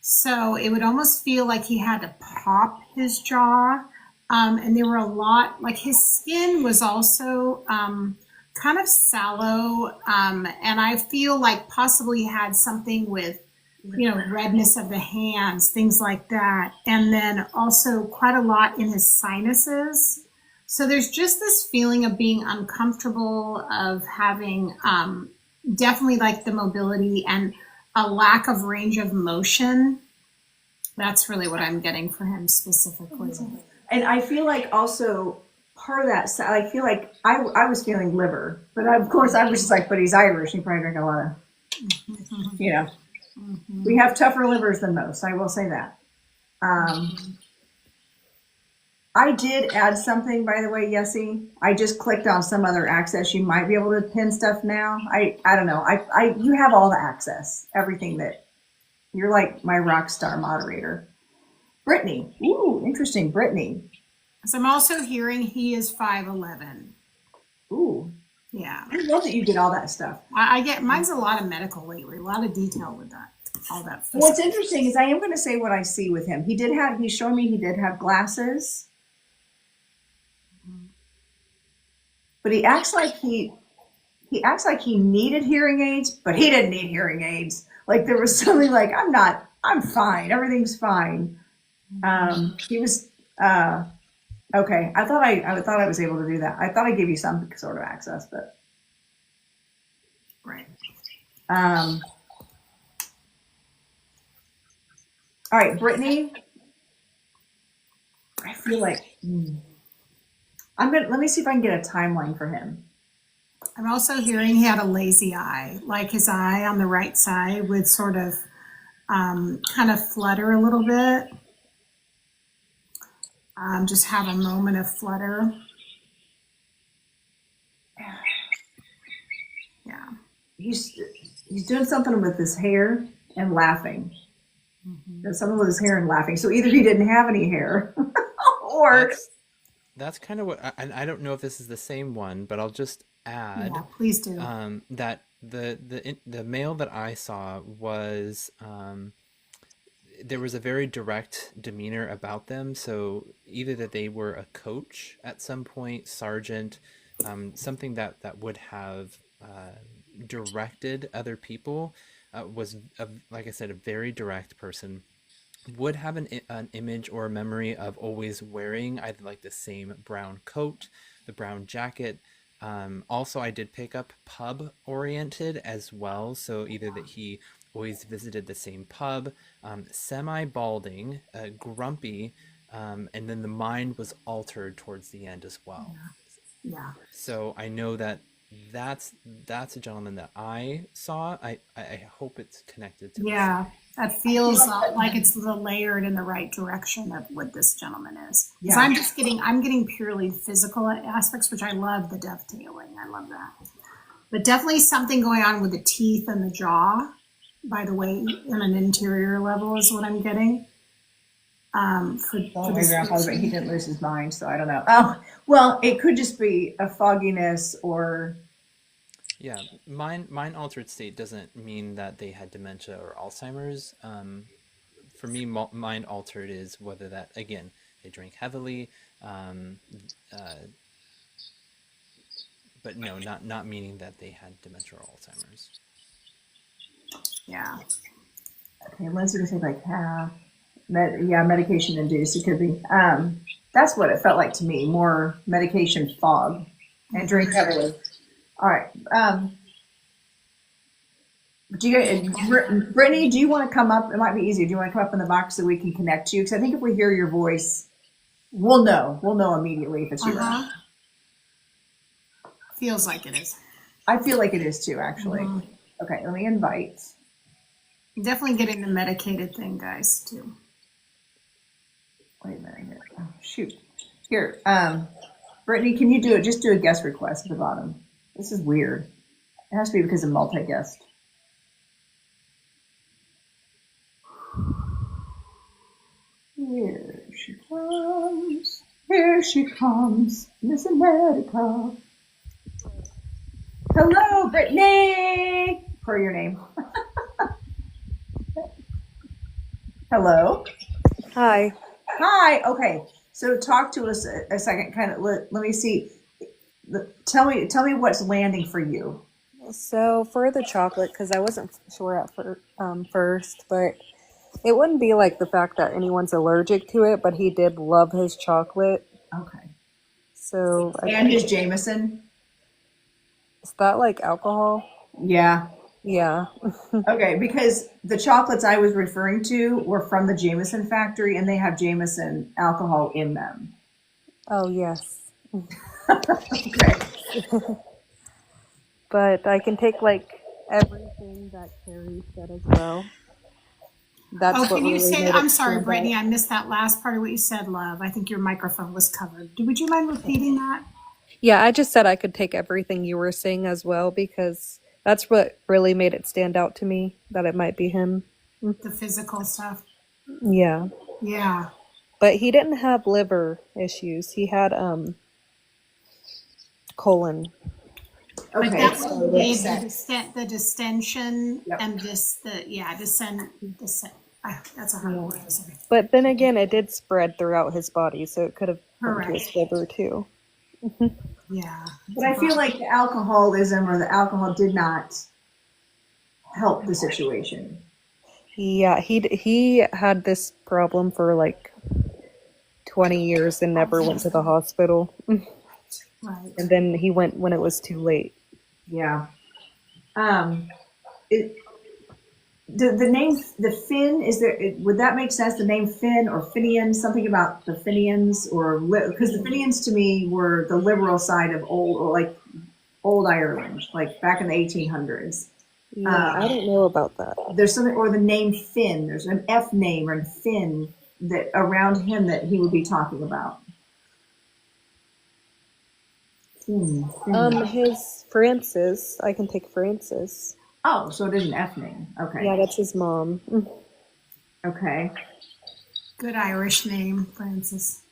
So it would almost feel like he had to pop his jaw. And there were a lot, like his skin was also kind of sallow. And I feel like possibly he had something with, redness of the hands, things like that. And then also quite a lot in his sinuses. So there's just this feeling of being uncomfortable, of having definitely like the mobility and a lack of range of motion. That's really what I'm getting for him specifically. And I feel like also part of that, I feel like I was feeling liver, but of course I was just like, but he's Irish. He probably drank a lot of, we have tougher livers than most. I will say that. I did add something, by the way, Yessie. I just clicked on some other access. You might be able to pin stuff now. I don't know. You have all the access, everything that you're like my rock star moderator. Brittany. Ooh, interesting. Brittany. So I'm also hearing he is 5'11". Ooh. Yeah. I love that you did all that stuff. I get, mine's a lot of medical lately, a lot of detail with that, all that. What's interesting is I am going to say what I see with him. He's showing me he did have glasses, but he acts like he needed hearing aids, but he didn't need hearing aids. Like there was something like, I'm fine. Everything's fine. He was, okay. I thought I was able to do that. I thought I gave you some sort of access, but. Right. All right, Brittany. I feel like, let me see if I can get a timeline for him. I'm also hearing he had a lazy eye, like his eye on the right side would sort of, kind of flutter a little bit. Just have a moment of flutter. Yeah. He's doing something with his hair and laughing. There's something with his hair and laughing. So either he didn't have any hair, or that's kind of what. And I don't know if this is the same one, but I'll just add. Yeah, please do. That the male that I saw was. There was a very direct demeanor about them. So either that they were a coach at some point, sergeant, something that would have directed other people, was, like I said, a very direct person, would have an image or a memory of always wearing either like the same brown coat, the brown jacket. Also, I did pick up pub oriented as well. So either that he always visited the same pub, semi-balding, grumpy, and then the mind was altered towards the end as well. Yeah. So I know that's a gentleman that I saw. I hope it's connected to that feels like it's layered in the right direction of what this gentleman is. Yeah. I'm getting purely physical aspects, which I love the dovetailing. I love that. But definitely something going on with the teeth and the jaw. By the way, in an interior level is what I'm getting. But he didn't lose his mind, so I don't know. Oh, well, it could just be a fogginess or Yeah, mind altered state doesn't mean that they had dementia or Alzheimer's. For me, mind altered is whether that, again, they drank heavily, um, uh, but no, not meaning that they had dementia or Alzheimer's. Yeah. Okay, Lindsay was saying like half. Medication induced. It could be. That's what it felt like to me. More medication fog and drink heavily. All right. Brittany, do you want to come up? It might be easier. Do you want to come up in the box so we can connect you? Because I think if we hear your voice, we'll know. We'll know immediately if it's you. Uh-huh. Feels like it is. I feel like it is too, actually. Okay, let me invite. Definitely getting the medicated thing, guys, too. Wait a minute here. Oh, shoot. Here, Brittany, can you do it? Just do a guest request at the bottom. This is weird. It has to be because of multi-guest. Here she comes. Here she comes. Miss America. Hello, Brittany. For your name. Hello. Hi. Hi. Okay. So talk to us a second. Kind of let me see. Tell me what's landing for you. So for the chocolate, because I wasn't sure at first, but it wouldn't be like the fact that anyone's allergic to it, but he did love his chocolate. Okay. So And his Jameson. Is that like alcohol? Yeah. Yeah. Okay, because the chocolates I was referring to were from the Jameson factory, and they have Jameson alcohol in them. Oh, yes. Okay. But I can take like everything that Carey said as well. That's what can you really say, made it I'm sorry, stand Brittany, out. I missed that last part of what you said, love. I think your microphone was covered. Would you mind repeating that? Yeah, I just said I could take everything you were saying as well because that's what really made it stand out to me, that it might be him. The physical stuff. Yeah. Yeah. But he didn't have liver issues. He had colon. But Okay. that So would be that's the distension Yep. and descent. That's a hard word to say. But then again, it did spread throughout his body, so it could have come to his Correct. liver too. Yeah. But I feel like the alcoholism or the alcohol did not help the situation. Yeah, he had this problem for like 20 years and never went to the hospital. Right. And then he went when it was too late. Yeah. The name, the Finn, would that make sense? The name Finn or Finian, something about the Finians, or because the Finians to me were the liberal side of old Ireland, like back in the 1800s. Yeah, I don't know about that. There's something, or the name Finn. There's an F name or Finn that around him that he would be talking about. Finn. His Francis, I can take Francis. Oh, so it is an F name. Okay. Yeah, that's his mom. Okay. Good Irish name, Francis.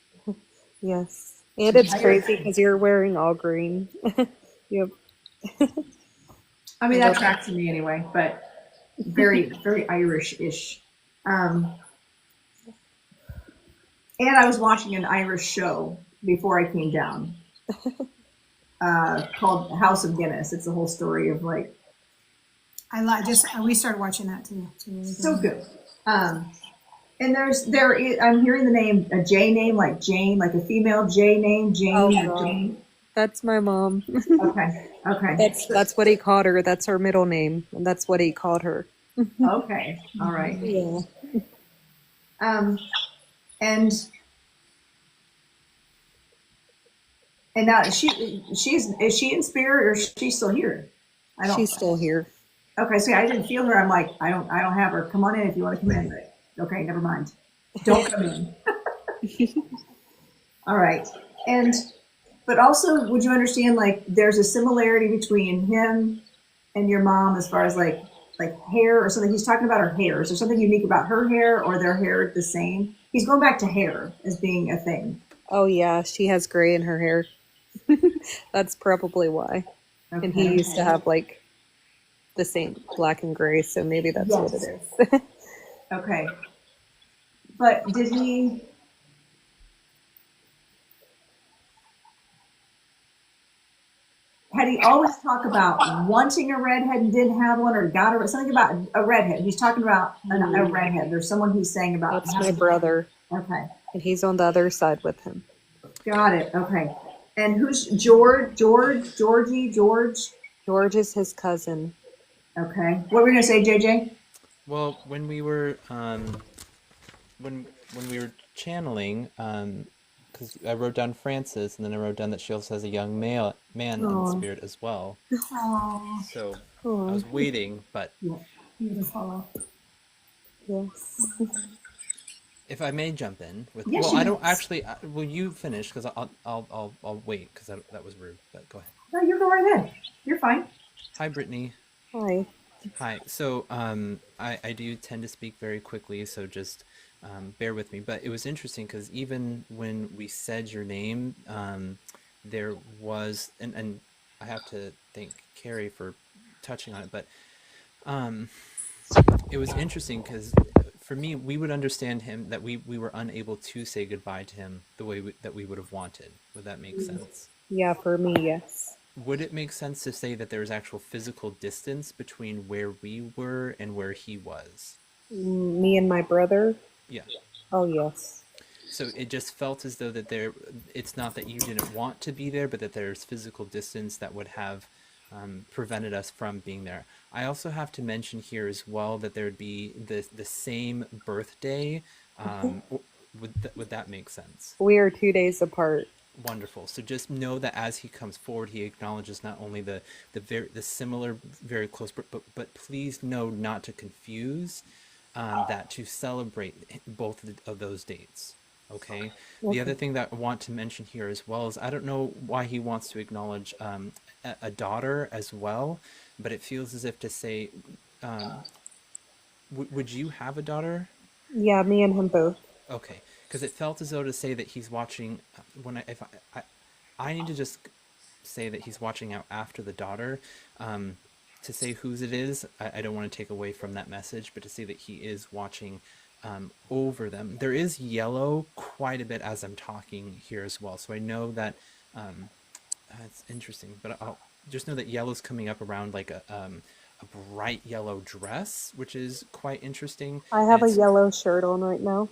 Yes. And it's crazy because you're wearing all green. Yep. I mean, that tracks to me anyway, but very, very Irish-ish. And I was watching an Irish show before I came down called House of Guinness. It's the whole story of like. We started watching that too. So good. And I'm hearing the name, a J name, like Jane, like a female J name, Jane. Oh, or Jane. That's my mom. Okay. That's what he called her. That's her middle name, and that's what he called her. Okay. All right. Yeah. And now is she in spirit or is she still here? She's still here. Okay, so I didn't feel her. I'm like, I don't have her. Come on in if you want to come in. But okay, never mind. Don't come in. All right. But also, would you understand, like, there's a similarity between him and your mom as far as like hair or something? He's talking about her hair. Is there something unique about her hair or their hair the same? He's going back to hair as being a thing. Oh yeah, she has gray in her hair. That's probably why. And he used to have like the same black and gray, so maybe that's what it is. Okay. But did he... Had he always talked about wanting a redhead and didn't have one, or got something about a redhead? He's talking about a redhead. There's someone he's saying about. That's my brother. Okay. And he's on the other side with him. Got it. Okay. And who's George? George is his cousin. Okay. What were we gonna say, JJ? Well, when we were when we were channeling, because I wrote down Francis, and then I wrote down that she also has a young man in spirit as well. Aww. So I was waiting, but Beautiful. Yes. if I may jump in with, Yes, well, you I don't may. actually. Will you finish? Because I'll wait because that was rude. But go ahead. No, you go right ahead. You're fine. Hi, Brittany. Hi. Hi. So I do tend to speak very quickly, so just bear with me. But it was interesting because even when we said your name, there was, and I have to thank Carey for touching on it, but it was interesting because for me, we would understand him that we were unable to say goodbye to him the way that we would have wanted. Would that make sense? Yeah, for me, yes. Would it make sense to say that there was actual physical distance between where we were and where he was? Me and my brother? Yeah. Oh, yes. So it just felt as though that it's not that you didn't want to be there, but that there's physical distance that would have prevented us from being there. I also have to mention here as well that there would be the same birthday. Would that make sense? We are 2 days apart. Wonderful. So just know that as he comes forward, he acknowledges not only the similar, very close, but please know not to confuse that to celebrate both of those dates. Okay. The other thing that I want to mention here as well is I don't know why he wants to acknowledge a daughter as well, but it feels as if to say, would you have a daughter? Yeah, me and him both. Okay, because it felt as though to say that he's watching I need to just say that he's watching out after the daughter. To say whose it is, I don't want to take away from that message, but to say that he is watching over them. There is yellow quite a bit as I'm talking here as well, so I know that it's interesting, but I'll just know that yellow's coming up around like a bright yellow dress, which is quite interesting. I have a yellow shirt on right now.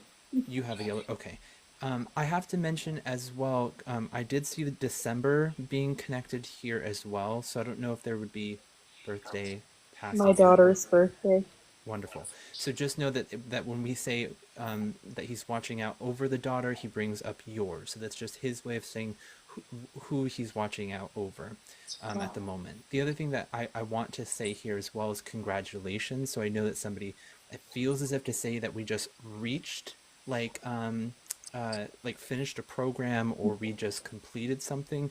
You have a yellow, okay. I have to mention as well, I did see the December being connected here as well, so I don't know if there would be birthday, passing. My daughter's birthday. Wonderful. So just know that when we say that he's watching out over the daughter, he brings up yours. So that's just his way of saying who he's watching out over at the moment. The other thing that I want to say here as well is congratulations. So I know that it feels as if to say that we just reached like finished a program or we just completed something.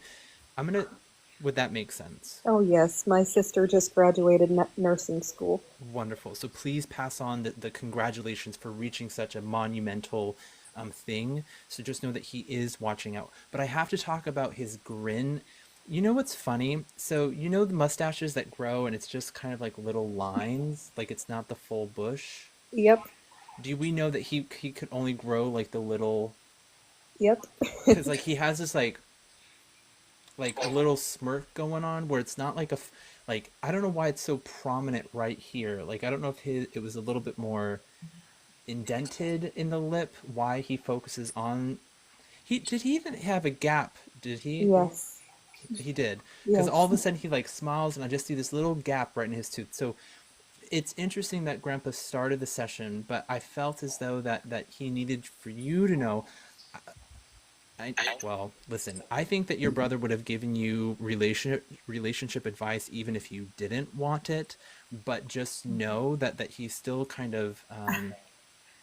Would that make sense? Oh, yes. My sister just graduated nursing school. Wonderful. So please pass on the congratulations for reaching such a monumental thing. So just know that he is watching out. But I have to talk about his grin. You know what's funny? So you know the mustaches that grow and it's just kind of like little lines, like it's not the full bush? Yep. Do we know that he could only grow like the little... Yep. Because like he has this like a little smirk going on where it's not like I don't know why it's so prominent right here. Like I don't know if it was a little bit more indented in the lip, why he focuses on... Did he even have a gap? Did he? Yes. He did. Because Yes. all of a sudden he like smiles and I just see this little gap right in his tooth. So it's interesting that Grandpa started the session, but I felt as though that he needed for you to know... Well, listen, I think that your brother would have given you relationship advice even if you didn't want it, but just know that he's still kind of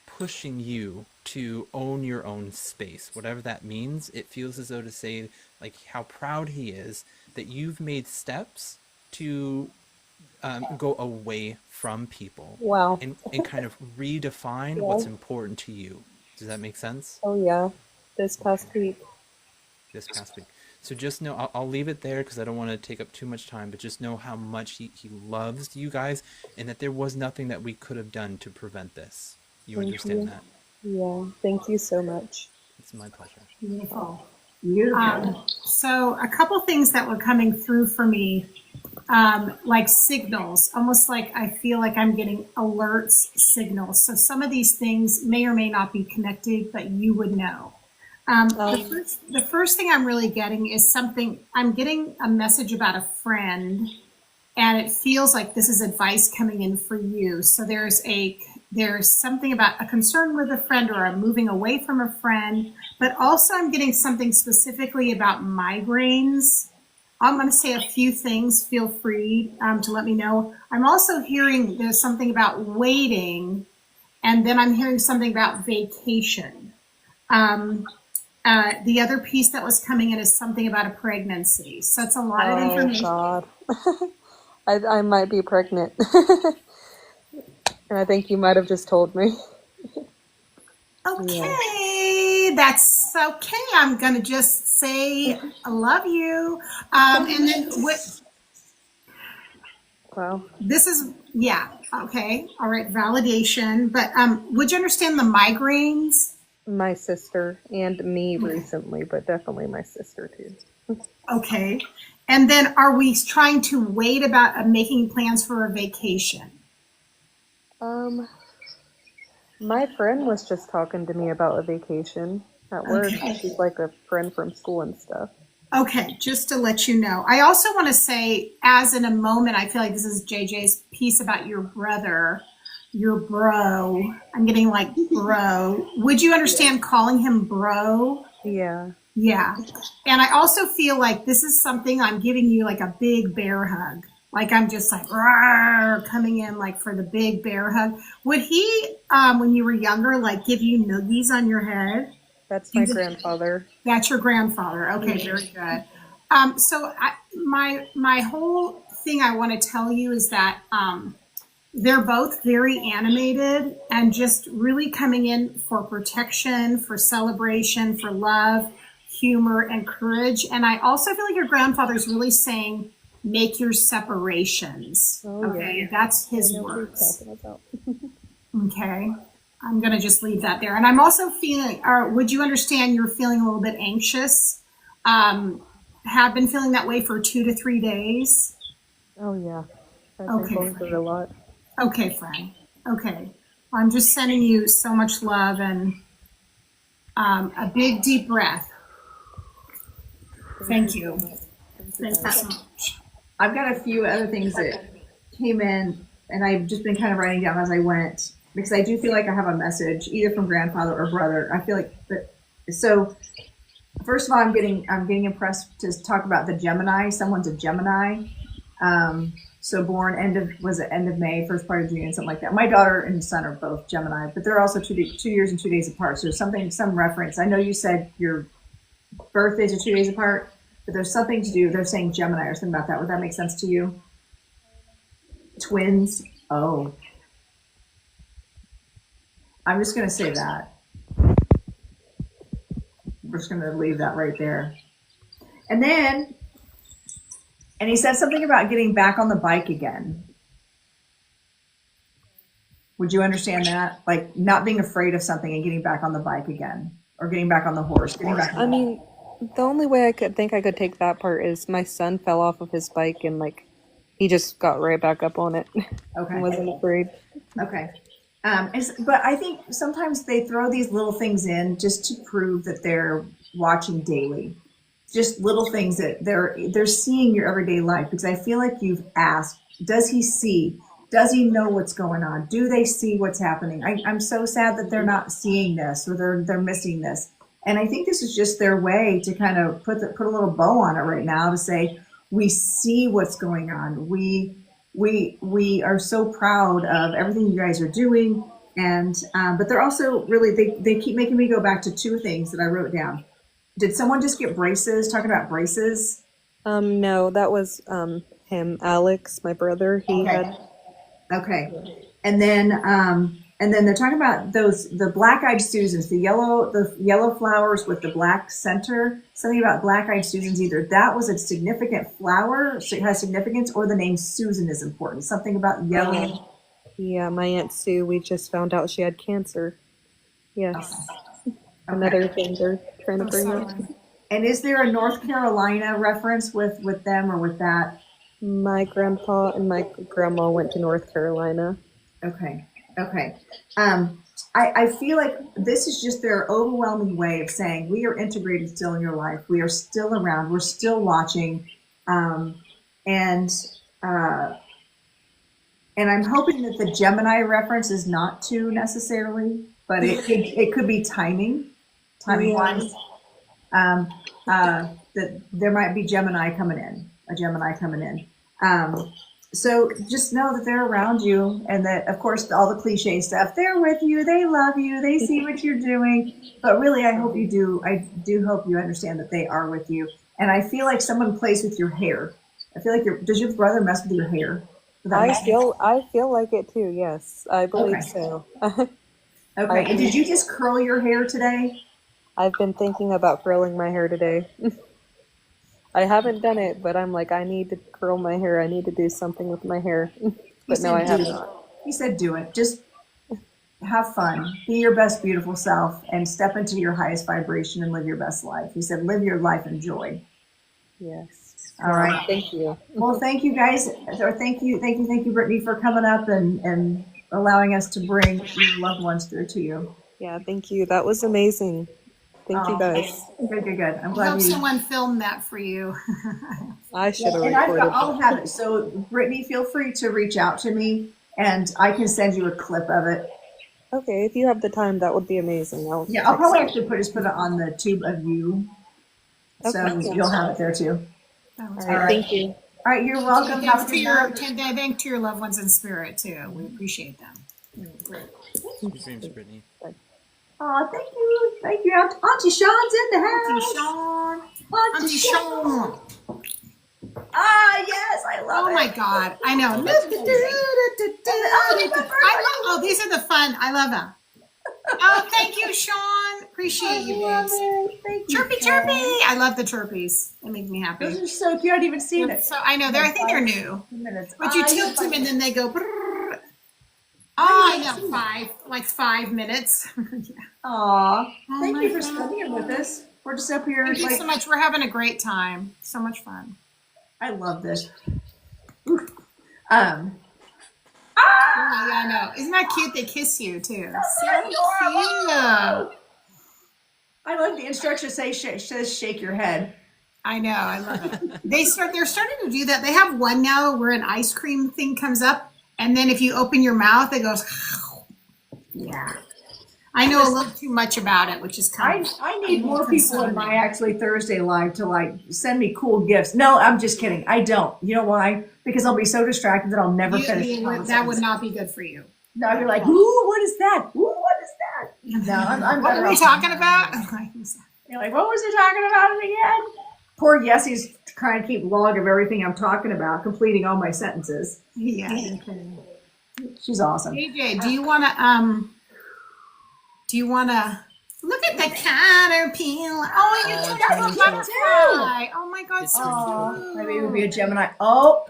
pushing you to own your own space, whatever that means. It feels as though to say like how proud he is that you've made steps to go away from people. Wow. And kind of redefine what's important to you. Does that make sense? Oh, yeah. This past week. This past week. So just know, I'll leave it there because I don't want to take up too much time, but just know how much he loves you guys and that there was nothing that we could have done to prevent this. You Thank understand you. that? Yeah, thank you so much. It's my pleasure. Beautiful. Beautiful. So a couple things that were coming through for me, like signals, almost like I feel like I'm getting alerts, signals. So some of these things may or may not be connected, but you would know. The first thing I'm really getting is something, I'm getting a message about a friend, and it feels like this is advice coming in for you. So there's something about a concern with a friend or a moving away from a friend, but also I'm getting something specifically about migraines. I'm going to say a few things. Feel free to let me know. I'm also hearing there's something about waiting, and then I'm hearing something about vacation. The other piece that was coming in is something about a pregnancy. So it's a lot of information. God. I might be pregnant. And I think you might have just told me. Okay, that's okay. I'm going to just say I love you. And then what? Wow. This is, yeah, okay. All right, validation. But would you understand the migraines? My sister and me recently, but definitely my sister too. Okay. And then are we trying to wait about making plans for a vacation? My friend was just talking to me about a vacation at work. Okay. She's like a friend from school and stuff. Okay, just to let you know. I also want to say, as in a moment, I feel like this is JJ's piece about your brother, your bro. I'm getting like bro. Would you understand calling him bro? Yeah. Yeah. And I also feel like this is something I'm giving you like a big bear hug. Like I'm just like "Rawr," coming in like for the big bear hug. Would he, when you were younger, like give you noogies on your head? That's my grandfather. That's your grandfather. Okay, very good. So my whole thing I want to tell you is that they're both very animated and just really coming in for protection, for celebration, for love, humor, and courage. And I also feel like your grandfather's really saying, make your separations. Okay, Yeah. that's his I know what words. you're talking about. Okay. I'm going to just leave that there. And I'm also feeling, or would you understand you're feeling a little bit anxious? Have been feeling that way for 2 to 3 days? Oh yeah. I've Okay, been going through a lot. Okay, friend. Okay. I'm just sending you so much love and a big deep breath. Thank you. Thanks so much. I've got a few other things that came in, and I've just been kind of writing down as I went, because I do feel like I have a message either from grandfather or brother. I feel like that. So first of all, I'm getting impressed to talk about the Gemini. Someone's a Gemini. So born end of May, first part of June, something like that. My daughter and son are both Gemini, but they're also 2 years and 2 days apart. So some reference. I know you said your birthdays are 2 days apart, but there's something to do. They're saying Gemini or something about that. Would that make sense to you? Twins. Oh. I'm just going to say that. We're just going to leave that right there. And he said something about getting back on the bike again. Would you understand that? Like not being afraid of something and getting back on the bike again, or getting back on the horse. I mean, the only way I could take that part is my son fell off of his bike and like he just got right back up on it. Okay. And wasn't afraid. Okay. But I think sometimes they throw these little things in just to prove that they're watching daily. Just little things that they're seeing your everyday life, because I feel like you've asked, does he see? Does he know what's going on? Do they see what's happening? I'm so sad that they're not seeing this, or they're missing this. And I think this is just their way to kind of put a little bow on it right now to say, we see what's going on. We are so proud of everything you guys are doing. And but they're also really, they keep making me go back to 2 things that I wrote down. Did someone just get braces? Talking about braces? No, that was him, Alex, my brother. He had. Okay. And then And then they're talking about the black-eyed Susans, the yellow flowers with the black center. Something about black-eyed Susans. Either that was a significant flower, so it has significance, or the name Susan is important. Something about yellow. Yeah, my Aunt Sue, we just found out she had cancer. Yes. Okay. Another thing they're trying to bring up. And is there a North Carolina reference with them or with that? My grandpa and my grandma went to North Carolina. Okay. I feel like this is just their overwhelming way of saying we are integrated still in your life. We are still around. We're still watching. And I'm hoping that the Gemini reference is not too necessarily, but it could be timing wise. That there might be a Gemini coming in. So just know that they're around you, and that, of course, all the cliche stuff, they're with you, they love you, they see what you're doing. But really, I do hope you understand that they are with you. And I feel like someone plays with your hair. I feel like does your brother mess with your hair? I feel like it too. Yes, I believe so. Okay. And did you just curl your hair today? I've been thinking about curling my hair today. I haven't done it, but I'm like, I need to curl my hair. I need to do something with my hair. But no, I have not. He said do it. Just have fun. Be your best beautiful self and step into your highest vibration and live your best life. He said live your life in joy. Yes. All right. Thank you. Well, thank you guys. Or thank you, Brittany, for coming up and allowing us to bring your loved ones through to you. Yeah, thank you. That was amazing. Thank you guys. Good. I'm I glad hope someone filmed that for you. I should have and recorded. I'll have it. So, Brittany, feel free to reach out to me, and I can send you a clip of it. Okay, if you have the time, that would be amazing. I'll probably actually put it on the tube of you, so you'll have it there too. That was All right, thank you. All right, you're welcome. Thanks to your loved ones in spirit too. We appreciate them. Great. Sweet dreams, Brittany. Oh, thank you. Auntie Sean's in the house. Auntie Sean. Ah, yes, I love it. Oh my God, I know. Oh, these are the fun. I love them. Oh, thank you, Sean. Appreciate you, babes. Thank you. Chirpy. I love the chirpies. They make me happy. Those are so cute. I hadn't even seen it. So I know I think they're new. Minutes. But you tilt them and then they go. Brrr. Oh, I know, 5 minutes. Aw, thank you for spending it with us. We're just up here. Thank you so much. We're having a great time. So much fun. I love this. Yeah, I know. Isn't that cute? They kiss you too. So cute. I like the instructions says shake your head. I know. I love it. They're starting to do that. They have one now where an ice cream thing comes up, and then if you open your mouth, it goes. Yeah. I know a little too much about it, which is kind of. I need more people in my actually Thursday live to send me cool gifts. No, I'm just kidding. I don't. You know why? Because I'll be so distracted that I'll never finish. That would not be good for you. No, you're like, ooh, what is that? Ooh, what is that? No, I'm what are we talking about? You're like, what was he talking about again? Poor Yessie's trying to keep log of everything I'm talking about, completing all my sentences. Yeah. She's awesome. AJ, do you want to look at the caterpillar? Oh, you took a butterfly. Oh my God, so cute. Maybe it would be a Gemini. Oh.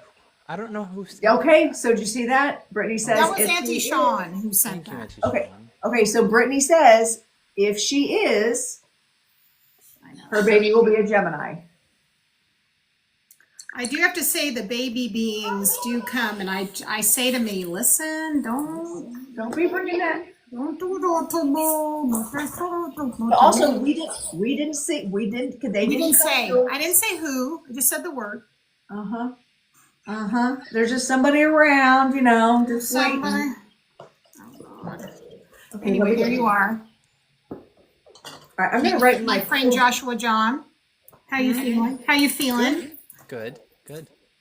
I don't know who's. Okay, so did you see that? Brittany says that was Auntie Sean who sent that. Okay, so Brittany says if she is, her baby will be a Gemini. I do have to say the baby beings do come, and I say to me, listen, don't be bringing that. Don't do that. Also, we didn't say. I didn't say who. I just said the word. There's just somebody around, just somebody. Waiting. Okay, anyway, there you are. All right, I'm gonna write my friend Joshua John. How you feeling? How you feeling? Good.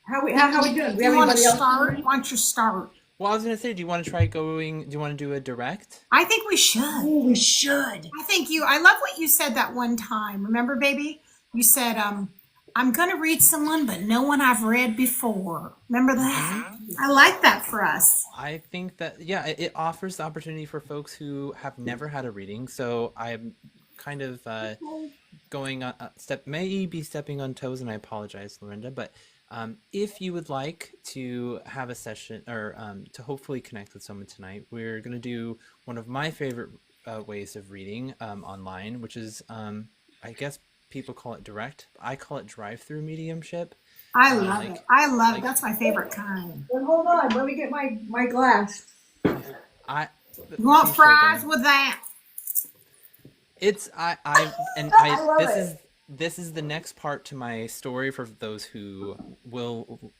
How we doing? Do you want to start? Why don't you start? Well, I was gonna say, do you want to try going? Do you want to do a direct? I think we should. Oh, we should. I love what you said that one time. Remember, baby? You said, I'm going to read someone, but no one I've read before. Remember that? I like that for us. I think that, yeah, it offers the opportunity for folks who have never had a reading. So I'm kind of going on may be stepping on toes, and I apologize, Lorenda, but if you would like to have a session or to hopefully connect with someone tonight, we're going to do one of my favorite ways of reading online, which is, I guess people call it direct. I call it drive-through mediumship. I love it. I love it. That's my favorite kind. Well, hold on. Let me get my glass. You want fries with that? It's I love this is the next part to my story for those who will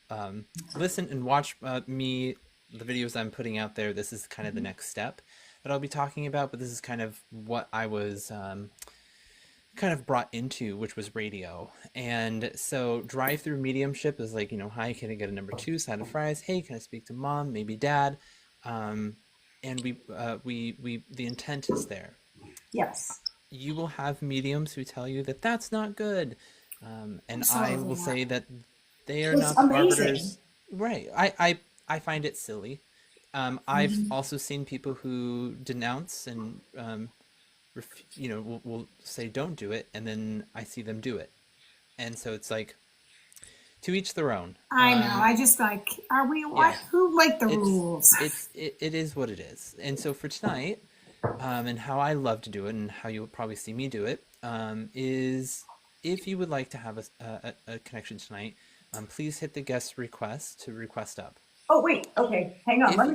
listen and watch the videos I'm putting out there. This is kind of the next step that I'll be talking about, but this is kind of what I was kind of brought into, which was radio. And so drive-through mediumship is like, hi, can I get a number 2 side of fries? Hey, can I speak to mom, maybe dad? And we the intent is there. Yes. You will have mediums who tell you that that's not good. And I will say that they are not the arbiters. Right. I find it silly. I've also seen people who denounce and, will say don't do it, and then I see them do it. And so it's like, to each their own. I know. I just like, who make the rules? It is what it is. And so for tonight, and how I love to do it, and how you'll probably see me do it, is if you would like to have a connection tonight, please hit the guest request to request up. Oh wait, okay, hang on. Let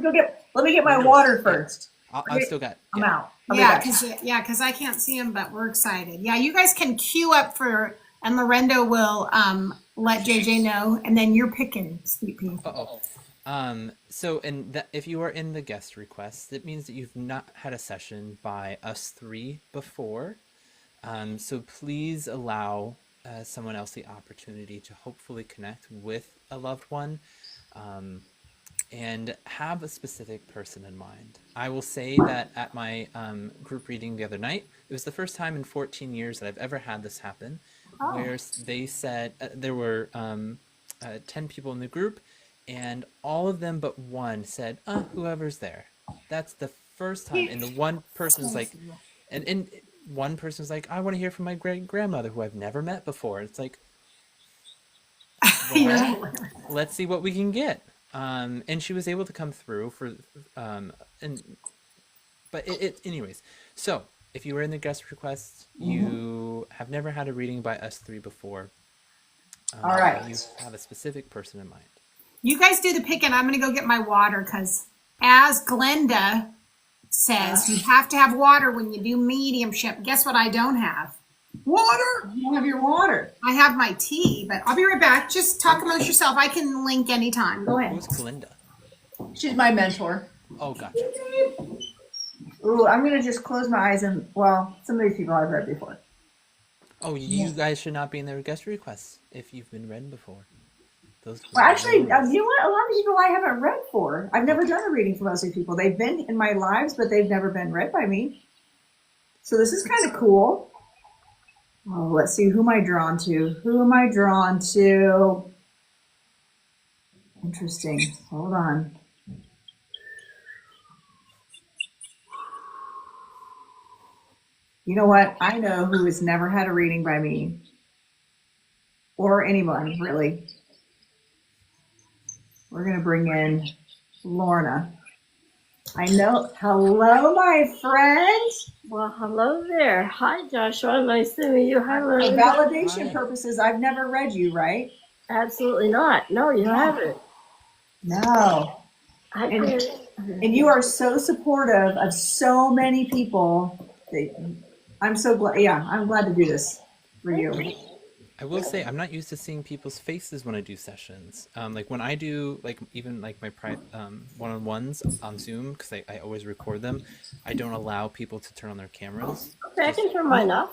me get my water first. I've still got. I'm out. Because I can't see him, but we're excited. Yeah, you guys can queue up and Lorenda will let JJ know, and then you're picking, Sweet Pea. So, if you are in the guest request, it means that you've not had a session by us 3 before. So please allow someone else the opportunity to hopefully connect with a loved one, and have a specific person in mind. I will say that at my group reading the other night, it was the first time in 14 years that I've ever had this happen, where they said there were 10 people in the group, and all of them but one said, whoever's there. That's the first time. And the one person was like, and one person was like, I want to hear from my great-grandmother who I've never met before. It's like, well, let's see what we can get. And she was able to come through anyways. So if you were in the guest request, you have never had a reading by us 3 before. All right. You have a specific person in mind. You guys do the picking. I'm going to go get my water because, as Glenda says, you have to have water when you do mediumship. Guess what I don't have? Water. You don't have your water. I have my tea, but I'll be right back. Just talk amongst yourself. I can link anytime. Go ahead. Who's Glinda? She's my mentor. Oh, gotcha. Ooh, I'm going to just close my eyes and, some of these people I've read before. Oh, you guys should not be in their guest requests if you've been read before. Actually, you know what? A lot of people I haven't read for. I've never done a reading for most of these people. They've been in my lives, but they've never been read by me. So this is kind of cool. Oh, let's see. Who am I drawn to? Who am I drawn to? Interesting. Hold on. You know what? I know who has never had a reading by me. Or anyone, really. We're going to bring in Lorna. I know. Hello, my friend. Well, hello there. Hi, Joshua. Nice to meet you. Hi, For Lorna. validation purposes, I've never read you, right? Absolutely not. No, you haven't. No. And you are so supportive of so many people. I'm so glad. Yeah, I'm glad to do this for you. I will say I'm not used to seeing people's faces when I do sessions. Like when I do even my private one-on-ones on Zoom, because I always record them, I don't allow people to turn on their cameras. Okay, I can turn mine off.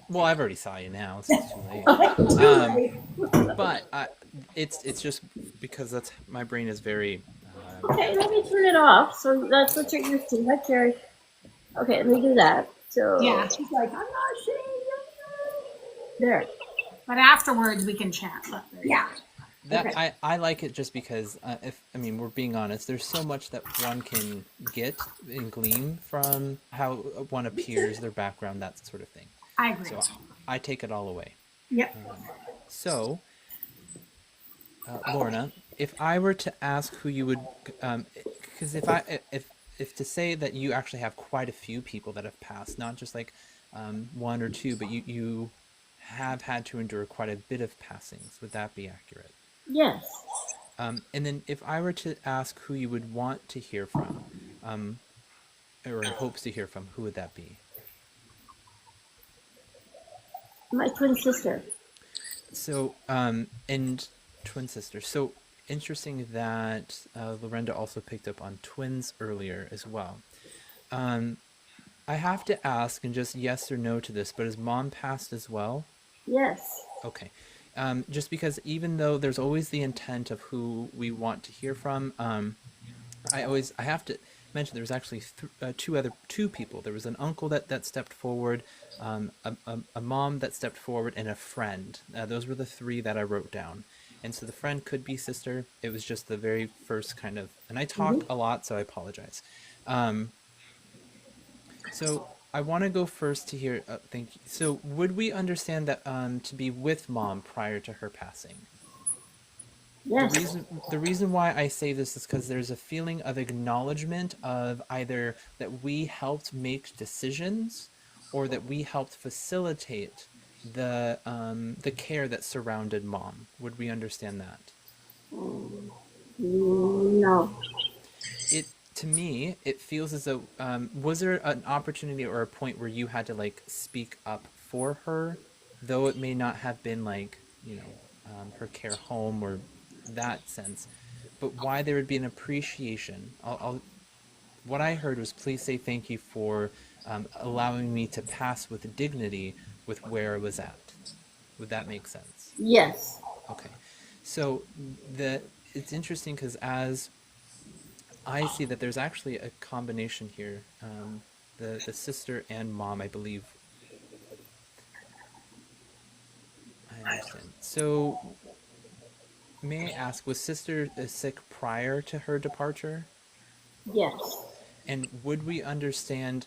Well, I've already saw you now, so it's too late. But it's just because my brain is very. Okay, let me turn it off. So that's what you're used to. Hi, Carey. Okay, let me do that. So Yeah. She's like, I'm not ashamed. there. But afterwards we can chat. Yeah. That Okay. I like it just because if I mean we're being honest, there's so much that one can get and glean from how one appears, their background, that sort of thing. I agree. So I take it all away. Yep. So, Lorna, if I were to ask who you would, because if to say that you actually have quite a few people that have passed, not just like one or two, but you have had to endure quite a bit of passings. Would that be accurate? Yes. And then if I were to ask who you would want to hear from, or in hopes to hear from, who would that be? My twin sister. So, and twin sister. So interesting that Lorenda also picked up on twins earlier as well. I have to ask, and just yes or no to this, but has mom passed as well? Yes. Okay. Just because even though there's always the intent of who we want to hear from, I have to mention there was actually two people. There was an uncle that stepped forward, a mom that stepped forward, and a friend. Those were the three that I wrote down. And so the friend could be sister. It was just the very first kind of, and I talk a lot, so I apologize. So I want to go first to hear. Thank you. So would we understand that to be with mom prior to her passing? Yes. The reason why I say this is because there's a feeling of acknowledgement of either that we helped make decisions, or that we helped facilitate the care that surrounded mom. Would we understand that? No. To me, it feels as though was there an opportunity or a point where you had to like speak up for her, though it may not have been like her care home or that sense, but why there would be an appreciation. What I heard was, please say thank you for allowing me to pass with dignity with where I was at. Would that make sense? Yes. Okay. So it's interesting because as I see that there's actually a combination here. The sister and mom, I believe. I understand. So may I ask, was sister sick prior to her departure? Yes. And would we understand?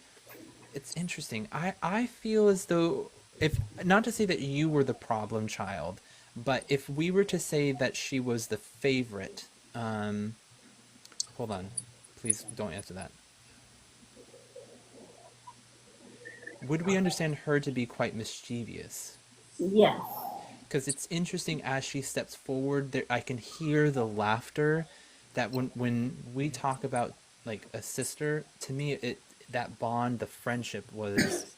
It's interesting. I feel as though, if not to say that you were the problem child, but if we were to say that she was the favorite, hold on, please don't answer that. Would we understand her to be quite mischievous? Yes. Because it's interesting as she steps forward, there I can hear the laughter. That when we talk about like a sister, to me that bond, the friendship was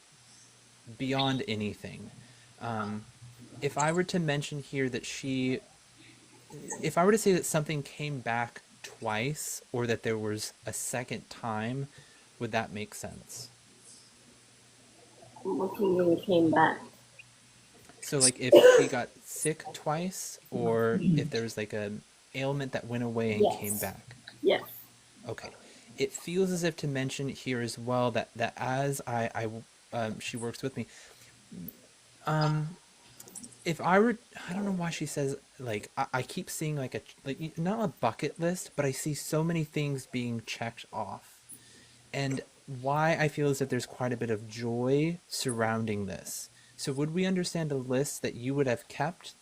beyond anything. If I were to mention here that if I were to say that something came back twice, or that there was a second time, would that make sense? What do you mean came back? So like if she got sick twice, or if there was like an ailment that went away and Yes. came back. Yes. Okay. It feels as if to mention here as well that as she works with me. If I were, I don't know why she says, like, I keep seeing like not a bucket list, but I see so many things being checked off. And why I feel as if there's quite a bit of joy surrounding this. So would we understand a list that you would have kept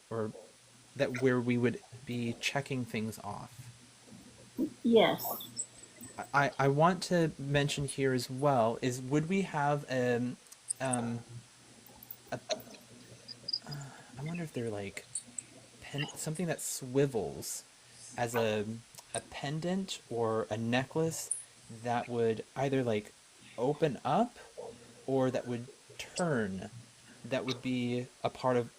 where we would be checking things off? Yes. I want to mention here as well is, would we have I wonder if they're like something that swivels as a pendant or a necklace that would either like open up or that would turn, that would be a part of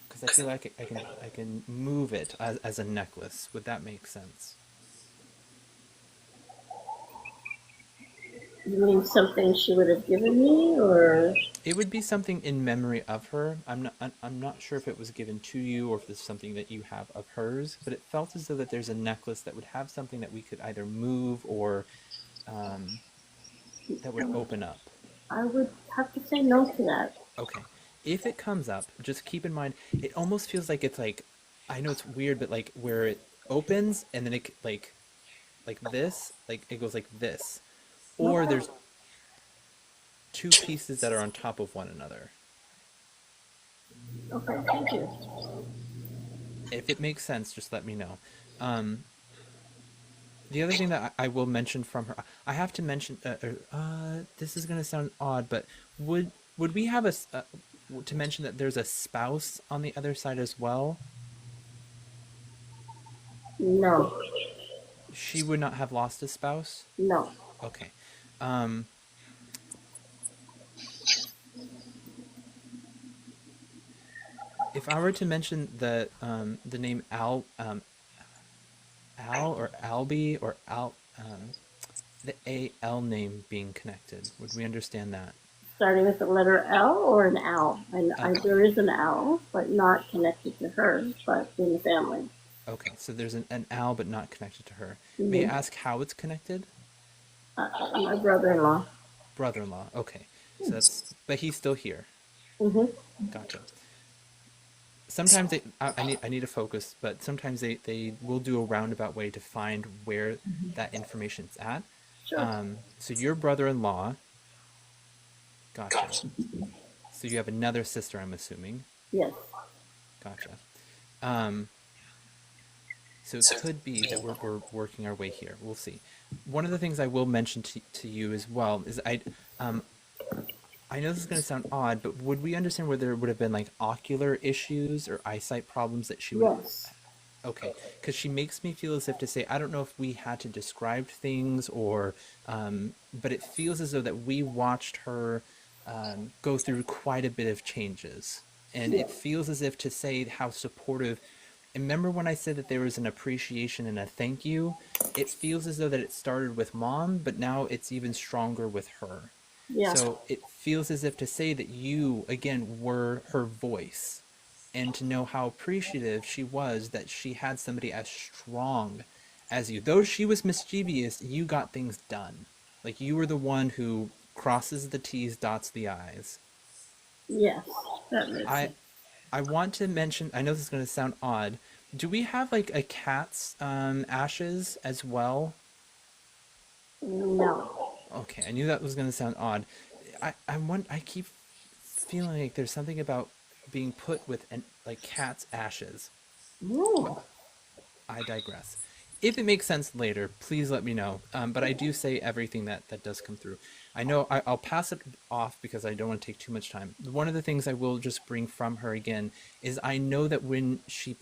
because I feel like I can move it as a necklace. Would that make sense? You mean something she would have given me, or? It would be something in memory of her. I'm not sure if it was given to you or if it's something that you have of hers, but it felt as though that there's a necklace that would have something that we could either move or that would open up. I would have to say no to that. Okay. if it comes up, just keep in mind, it almost feels like it's like, I know it's weird, but like where it opens and then it like this, like it goes like this, or there's two pieces that are on top of one another. Okay, thank you. If it makes sense, just let me know. Um, the other thing that I will mention from her, I have to mention. This is going to sound odd, but would we have to mention that there's a spouse on the other side as well? No, She would not have lost a spouse. no. Okay. Um, if I were to mention the name Al or Albie or the AL name being connected, would we understand that? Starting with the letter L or an owl. Uh, There is an owl, but not connected to her, but in the family. okay, so there's an Al but not connected to her. May I Mm-hmm. ask how it's connected? My brother-in-law. Brother-in-law. Okay, so but he's still here. Mm-hmm. Gotcha. Sometimes I need to focus, but sometimes they will do a roundabout way to find where that information's at. Sure. So your brother-in-law, gotcha. So you have another sister, I'm assuming. Yes. Gotcha. Um, so it could be that we're working our way here. We'll see. One of the things I will mention to you as well is I know this is going to sound odd, but would we understand where there would have been like ocular issues or eyesight problems that she would? Yes. Okay, because she makes me feel as if to say, I don't know if we had to describe things or, but it feels as though that we watched her go through quite a bit of changes. And it feels as if to say how supportive. And remember when I said that there was an appreciation and a thank you? It feels as though that it started with mom, but now it's even stronger with her. Yeah. So it feels as if to say that you, again, were her voice and to know how appreciative she was that she had somebody as strong as you. Though she was mischievous, you got things done. Like you were the one who crosses the T's, dots the I's. Yes. That makes I sense. I want to mention, I know this is going to sound odd. Do we have like a cat's ashes as well? No. Okay, I knew that was going to sound odd. I keep feeling like there's something about being put with like cat's ashes. No. I digress. If it makes sense later, please let me know. But I do say everything that does come through. I know I'll pass it off because I don't want to take too much time. One of the things I will just bring from her again is I know that when she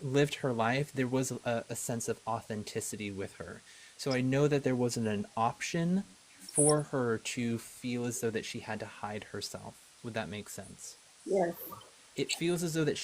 lived her life, there was a sense of authenticity with her. So I know that there wasn't an option for her to feel as though that she had to hide herself. Would that make sense? Yes. It feels as though that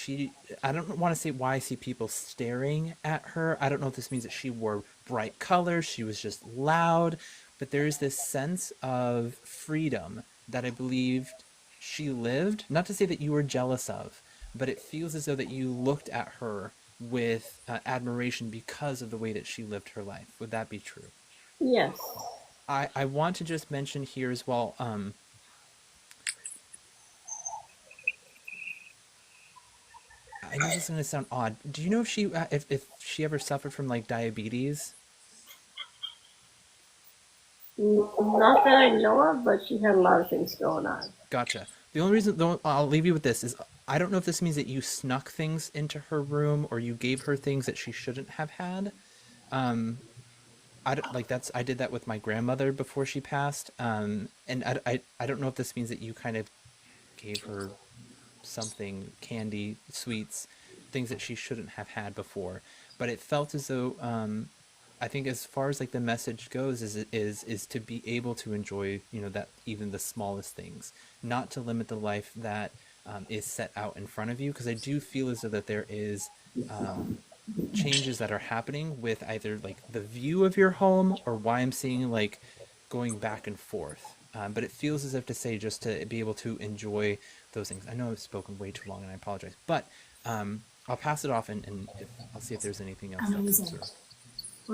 I don't want to say why I see people staring at her. I don't know if this means that she wore bright colors, she was just loud, but there is this sense of freedom that I believed she lived. Not to say that you were jealous of, but it feels as though that you looked at her with admiration because of the way that she lived her life. Would that be true? Yes. I want to just mention here as well, I know this is going to sound odd. Do you know if she ever suffered from like diabetes? Not that I know of, but she had a lot of things going on. Gotcha. The only reason I'll leave you with this is I don't know if this means that you snuck things into her room or you gave her things that she shouldn't have had. I don't, like I did that with my grandmother before she passed. And I don't know if this means that you kind of gave her something, candy, sweets, things that she shouldn't have had before. But it felt as though I think as far as like the message goes is to be able to enjoy, that even the smallest things, not to limit the life that is set out in front of you, because I do feel as though that there is changes that are happening with either like the view of your home or why I'm seeing like going back and forth. But it feels as if to say just to be able to enjoy those things. I know I've spoken way too long and I apologize, but I'll pass it off and I'll see if there's anything else that comes Amazing. through.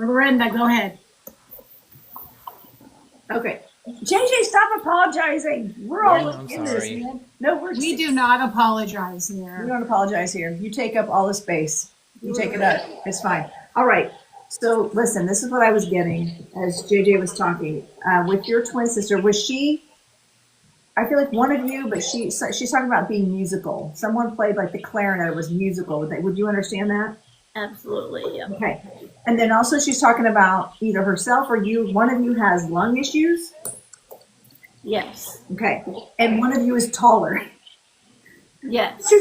Lorenda, go ahead. Okay, JJ, stop apologizing. We're all I'm in this, sorry. man. No, We do not apologize we here. don't apologize here. You take up all the space. You take it up. It's fine. All right. So listen, this is what I was getting as JJ was talking. With your twin sister, was she? I feel like one of you, but she's talking about being musical. Someone played like the clarinet. It was musical. Would you understand that? Absolutely, yeah. Okay. And then also she's talking about either herself or you. One of you has lung issues. Yes. Okay. And one of you is taller. Yes. So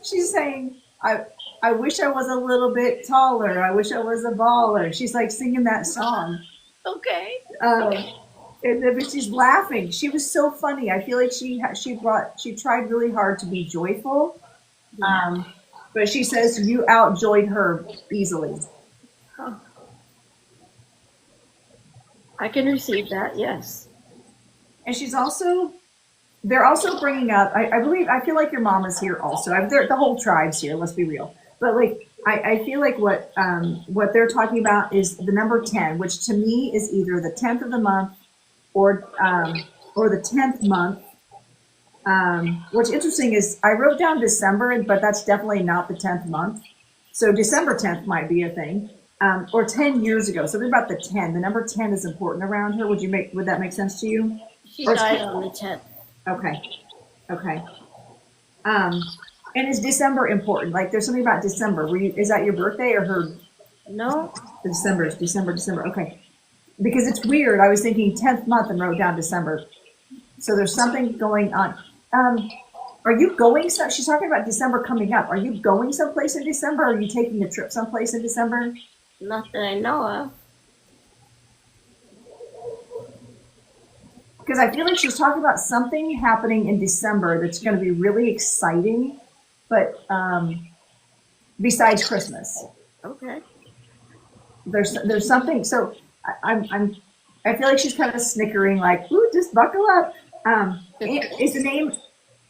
she's saying, I wish I was a little bit taller. I wish I was a baller. She's like singing that song. Okay. And then she's laughing. She was so funny. I feel like she tried really hard to be joyful. But she says you outjoyed her easily. Huh. I can receive that, yes. And they're also bringing up, I feel like your mom is here also. The whole tribe's here, let's be real. But like, I feel like what they're talking about is the number 10, which to me is either the 10th of the month or the 10th month. What's interesting is I wrote down December, but that's definitely not the 10th month. So December 10th might be a thing. Or 10 years ago, something about the 10. The number 10 is important around her. Would that make sense to you? She died on the 10th. Okay. And is December important? Like, there's something about December. Is that your birthday or her? No. December. Okay. Because it's weird. I was thinking 10th month and wrote down December. So there's something going on. Are you going? She's talking about December coming up. Are you going someplace in December? Or are you taking a trip someplace in December? Not that I know of. Because I feel like she's talking about something happening in December that's going to be really exciting, but besides Christmas, Okay. there's something. So I feel like she's kind of snickering, like, "Ooh, just buckle up." Is the name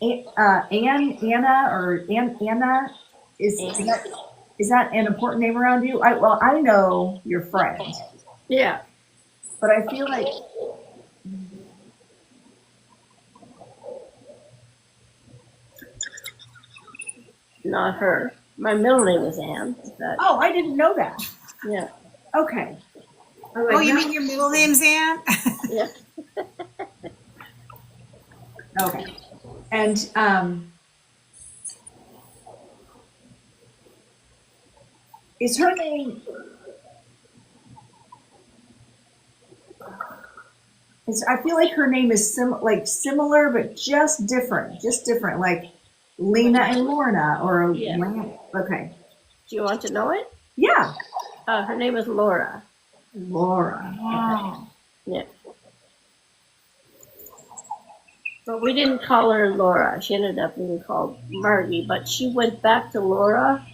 Anna or Anna? Is that an important name around you? I know your friend, Yeah. but I feel like. Not her. My middle name is Anne. Oh, I didn't know that. Yeah. Okay. Oh, you mean your middle name's Anne? Yeah. Okay. And is her name? I feel like her name is similar, but just different. Like Lena and Lorna, or Yeah. Okay. Do you want to know it? Yeah. Her name is Laura. Laura. Wow. Yeah. But we didn't call her Laura. She ended up being called Margie. But she went back to Laura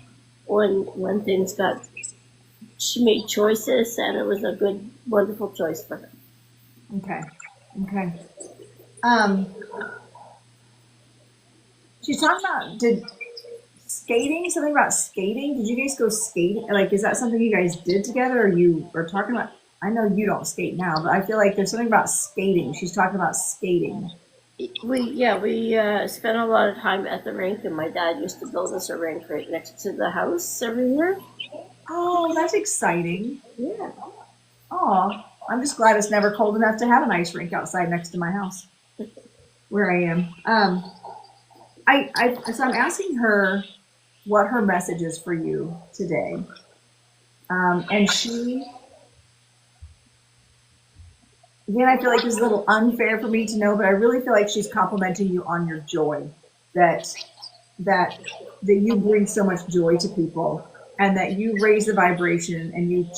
when things got. She made choices, and it was a good, wonderful choice for her. Okay. She's talking about skating. Something about skating. Did you guys go skating? Like, is that something you guys did together, or you were talking about? I know you don't skate now, but I feel like there's something about skating. She's talking about skating. We spent a lot of time at the rink, and my dad used to build us a rink right next to the house every year. Oh, that's exciting. Yeah. Oh, I'm just glad it's never cold enough to have an ice rink outside next to my house, where I am. So I'm asking her what her message is for you today, and she. Again, I feel like it's a little unfair for me to know, but I really feel like she's complimenting you on your joy, that you bring so much joy to people, and that you raise the vibration and you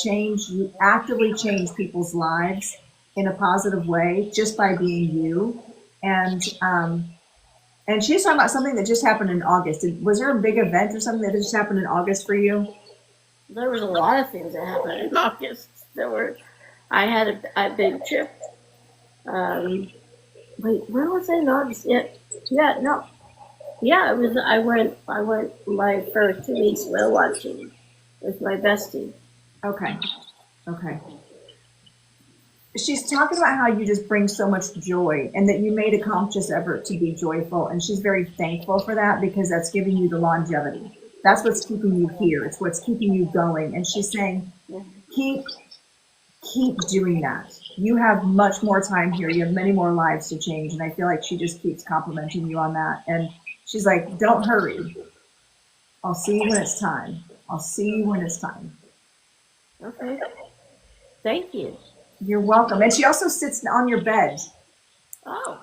actively change people's lives in a positive way just by being you. And she's talking about something that just happened in August. Was there a big event or something that just happened in August for you? There was a lot of things that happened in August. I had a big trip. Wait, where was I in August? Yeah, no. Yeah, it was. I went my first 2 weeks whale watching with my bestie. Okay. she's talking about how you just bring so much joy and that you made a conscious effort to be joyful. And she's very thankful for that because that's giving you the longevity. That's what's keeping you here. It's what's keeping you going. And she's saying, keep doing that. You have much more time here. You have many more lives to change. And I feel like she just keeps complimenting you on that. And she's like, don't hurry. I'll see you when it's time. I'll see you when it's time. Okay. Thank you. You're welcome. And she also sits on your bed. Oh.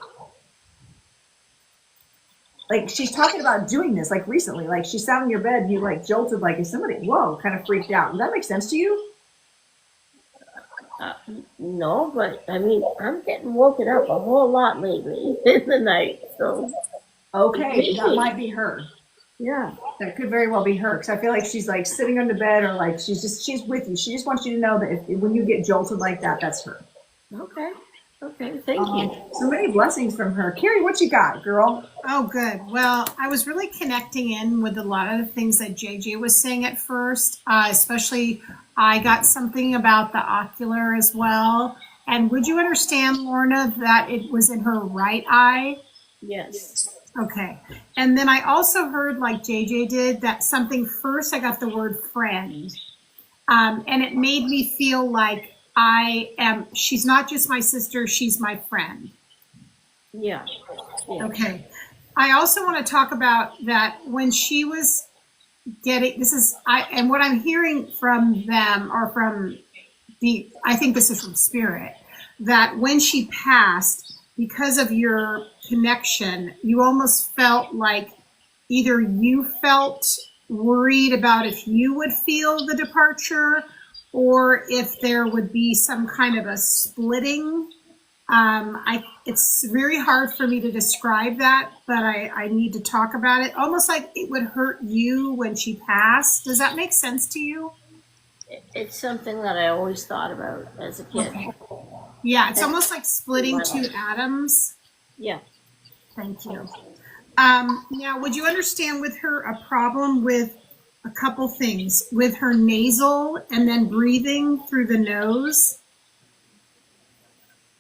Like she's talking about doing this like recently. Like she sat on your bed and you like jolted like if somebody, whoa, kind of freaked out. Does that make sense to you? No, but I mean, I'm getting woken up a whole lot lately in the night. So. Okay, that might be her. Yeah. That could very well be her. Because I feel like she's like sitting on the bed or like she's with you. She just wants you to know that if when you get jolted like that, that's her. Okay. Okay. Thank you. So many blessings from her. Carey, what you got, girl? Oh, good. Well, I was really connecting in with a lot of the things that JJ was saying at first, especially I got something about the ocular as well. And would you understand, Lorna, that it was in her right eye? Yes. Okay. And then I also heard, like JJ did, that something first, I got the word friend. And it made me feel like she's not just my sister, she's my friend. Yeah. Okay. I also want to talk about that when she was and what I'm hearing from them or from I think this is from Spirit, that when she passed, because of your connection, you almost felt like either you felt worried about if you would feel the departure or if there would be some kind of a splitting. It's very hard for me to describe that, but I need to talk about it. Almost like it would hurt you when she passed. Does that make sense to you? It's something that I always thought about as a kid. Okay. Yeah, it's almost like splitting two atoms. Yeah. Thank you. Now, would you understand with her a problem with a couple things, with her nasal and then breathing through the nose?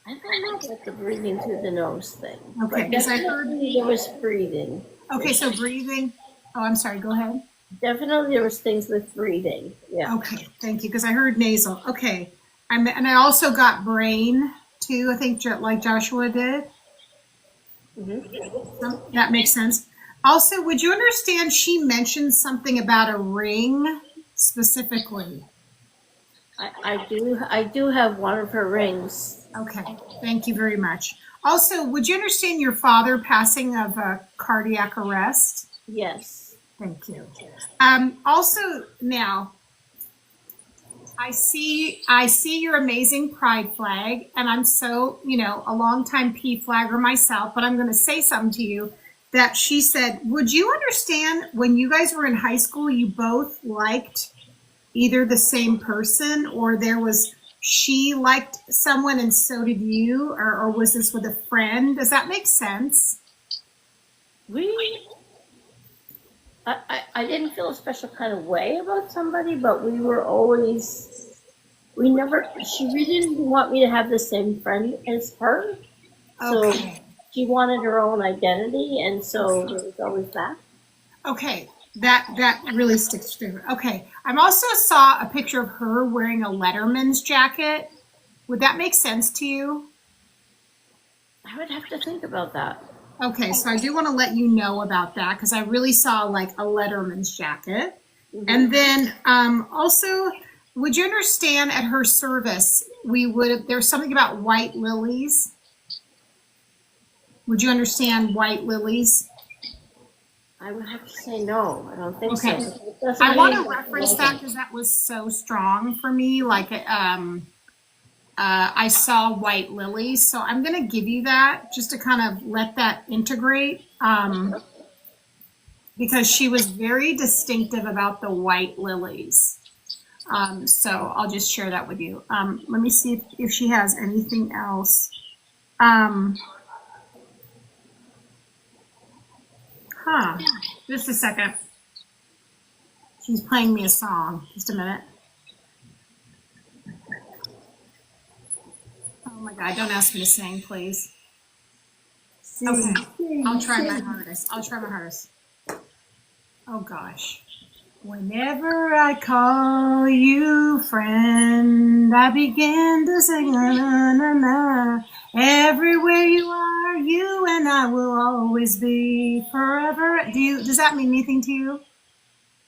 I don't know about the breathing through the nose thing. Okay, because I heard there was breathing. Okay, so breathing. Oh, I'm sorry. Go ahead. Definitely, there was things with breathing. Yeah. Okay, thank you. Because I heard nasal. Okay, and I also got brain too. I think like Joshua did. Mm-hmm. So that makes sense. Also, would you understand? She mentioned something about a ring specifically. I do have one of her rings. Okay, thank you very much. Also, would you understand your father passing of a cardiac arrest? Yes. Thank you. Also, now, I see your amazing pride flag, and I'm so, a longtime P flagger myself, but I'm going to say something to you that she said, would you understand when you guys were in high school, you both liked either the same person or she liked someone and so did you, or was this with a friend? Does that make sense? I didn't feel a special kind of way about somebody, but she really didn't want me to have the same friend as her. So she wanted her own identity, and so there was always that. Okay. That really sticks through. Okay. I also saw a picture of her wearing a Letterman's jacket. Would that make sense to you? I would have to think about that. Okay, so I do want to let you know about that because I really saw like a Letterman's jacket. Mm-hmm. And then also, would you understand at her service, there's something about white lilies. Would you understand white lilies? I would have to say no. I don't think so. I want to reference that because that was so strong for me. Like, I saw white lilies, so I'm going to give you that just to kind of let that integrate. Because she was very distinctive about the white lilies. So I'll just share that with you. Let me see if she has anything else. Just a second. She's playing me a song. Just a minute. God, don't ask me to sing, please. Sing, Okay. sing, I'll try my sing. hardest. Oh gosh. Whenever I call you friend, I begin to sing na na na na. Everywhere you are, you and I will always be forever. Does that mean anything to you?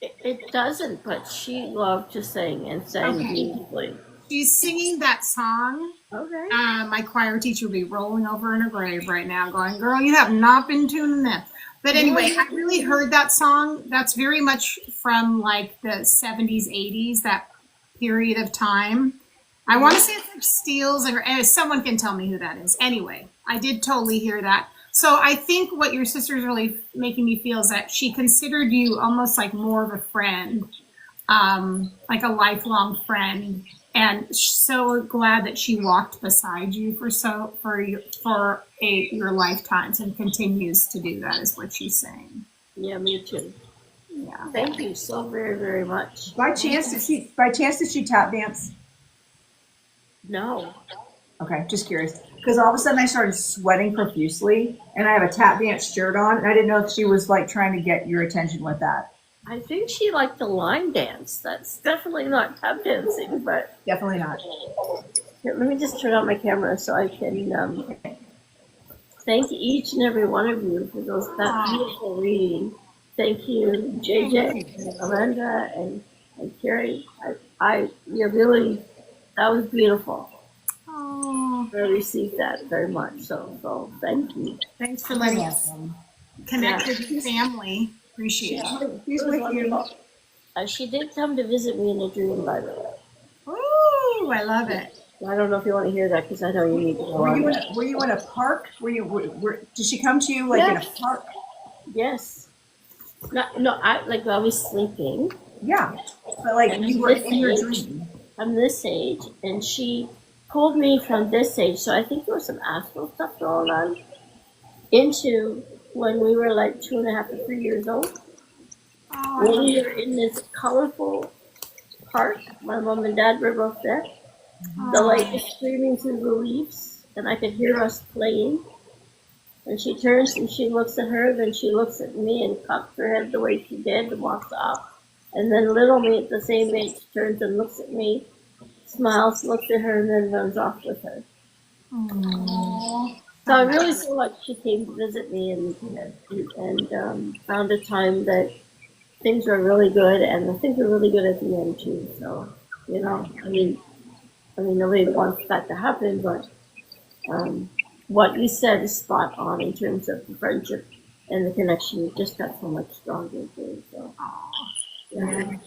It doesn't, but she loved to sing and sang Okay. beautifully. She's singing that song. Okay. My choir teacher would be rolling over in her grave right now going, girl, you have not been tuning in. But anyway, I really heard that song. That's very much from like the 70s, 80s, that period of time. I want to say it's like Steels, and someone can tell me who that is. Anyway, I did totally hear that. So I think what your sister's really making me feel is that she considered you almost like more of a friend, like a lifelong friend. And so glad that she walked beside you for your lifetimes and continues to do that, is what she's saying. Yeah, me too. Yeah. Thank you so very, very much. By chance did she tap dance? No. Okay, just curious. Because all of a sudden I started sweating profusely, and I have a tap dance shirt on, and I didn't know if she was like trying to get your attention with that. I think she liked the line dance. That's definitely not tap dancing, but Definitely not. here, let me just turn on my camera so I can thank each and every one of you for that beautiful reading. Thank you, JJ, and Lorenda, and Carey. That was beautiful. Oh, I received that very much. So thank you. thanks for letting us connect with your family. Appreciate it. He's with you. She did come to visit me in a dream, by the way. Ooh, I love it. I don't know if you want to hear that because I know you need to go Were on you that. in a park? Did she come to you like in a park? Yes. No, I was sleeping. Yeah, but like you were in your dream. I'm this age, and she pulled me from this age, so I think there was some astral stuff going on, into when we were like 2.5 to 3 years old. Oh, When we were in this colorful park, my mom and dad were both there. The light was streaming through the leaves, and I could hear us playing. And she turns and she looks at her, then she looks at me and cocks her head the way she did and walks off. And then little me at the same age turns and looks at me, smiles, looks at her, and then runs off with her. So I really feel like she came to visit me and found a time that things were really good, and I think were really good at the end too. So, I mean, nobody wants that to happen, but what you said is spot on in terms of the friendship and the connection. It just got so much stronger too. So, yeah.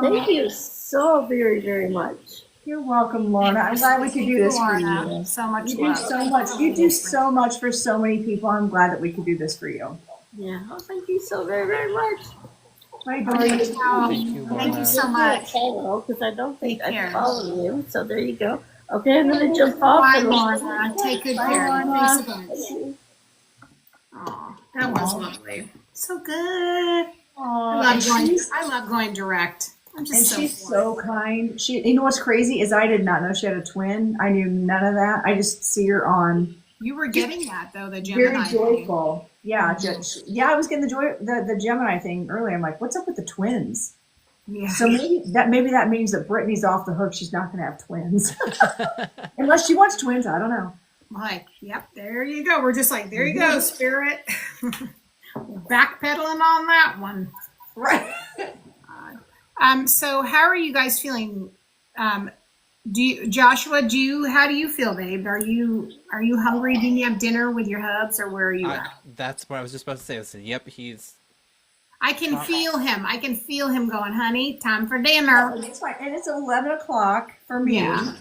Thank you so very, very much. You're welcome, Lorna. I'm glad we could do this for you. So much You do love. so much. You do so much for so many people. I'm glad that we could do this for you. Yeah. Oh, thank you so very, very much. Bye, Thank you, Thank Lorna. you so much. Follow, because I don't think Take care. I follow you. So there you go. Okay, I'm gonna jump off. Bye, and Lorna. Take good Bye, care. Lorna. Thanks a bunch. Aw, that was lovely. So good. I love going direct. I'm just And so she's fortunate. so kind. You know what's crazy is I did not know she had a twin. I knew none of that. I just see her on. You were getting that though, the Very Gemini. joyful. Yeah, I was getting the Gemini thing earlier. I'm like, what's up with the twins? Yeah. So maybe that means that Brittany's off the hook. She's not going to have twins, unless she wants twins. I don't know. Like, yep, there you go. We're just like, there you go, spirit. Backpedaling on that one. Right. So how are you guys feeling? Joshua, how do you feel, babe? Are you hungry? Do you have dinner with your hubs, or where are you at? That's what I was just about to say. I said, yep, he's. I can feel him. I can feel him going, honey, time for dinner. It's fine. And it's 11 o'clock for me. Yeah.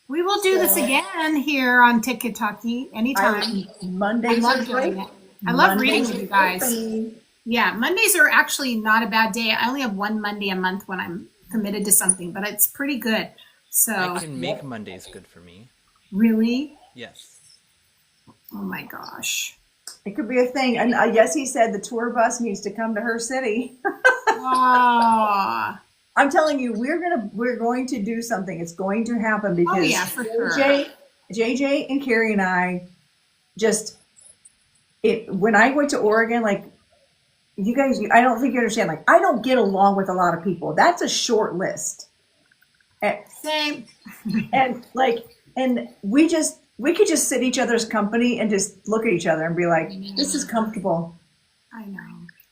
We will do this again here on TikTok anytime. Mondays I are love great. doing it. I love reading Mondays with you are guys. great for me. Yeah, Mondays are actually not a bad day. I only have one Monday a month when I'm committed to something, but it's pretty good. So I can make Mondays good for me. really, Yes. oh my gosh. It could be a thing. And yes, he said the tour bus needs to come to her city. Oh, I'm telling you, we're going to do something. It's going to happen because yeah, for sure. JJ and Carrie and I just when I went to Oregon, like you guys, I don't think you understand. Like I don't get along with a lot of people. That's a short list. And, Same. and like, and we could just sit each other's company and just look at each other and be like, this is comfortable. I know.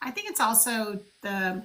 I think it's also the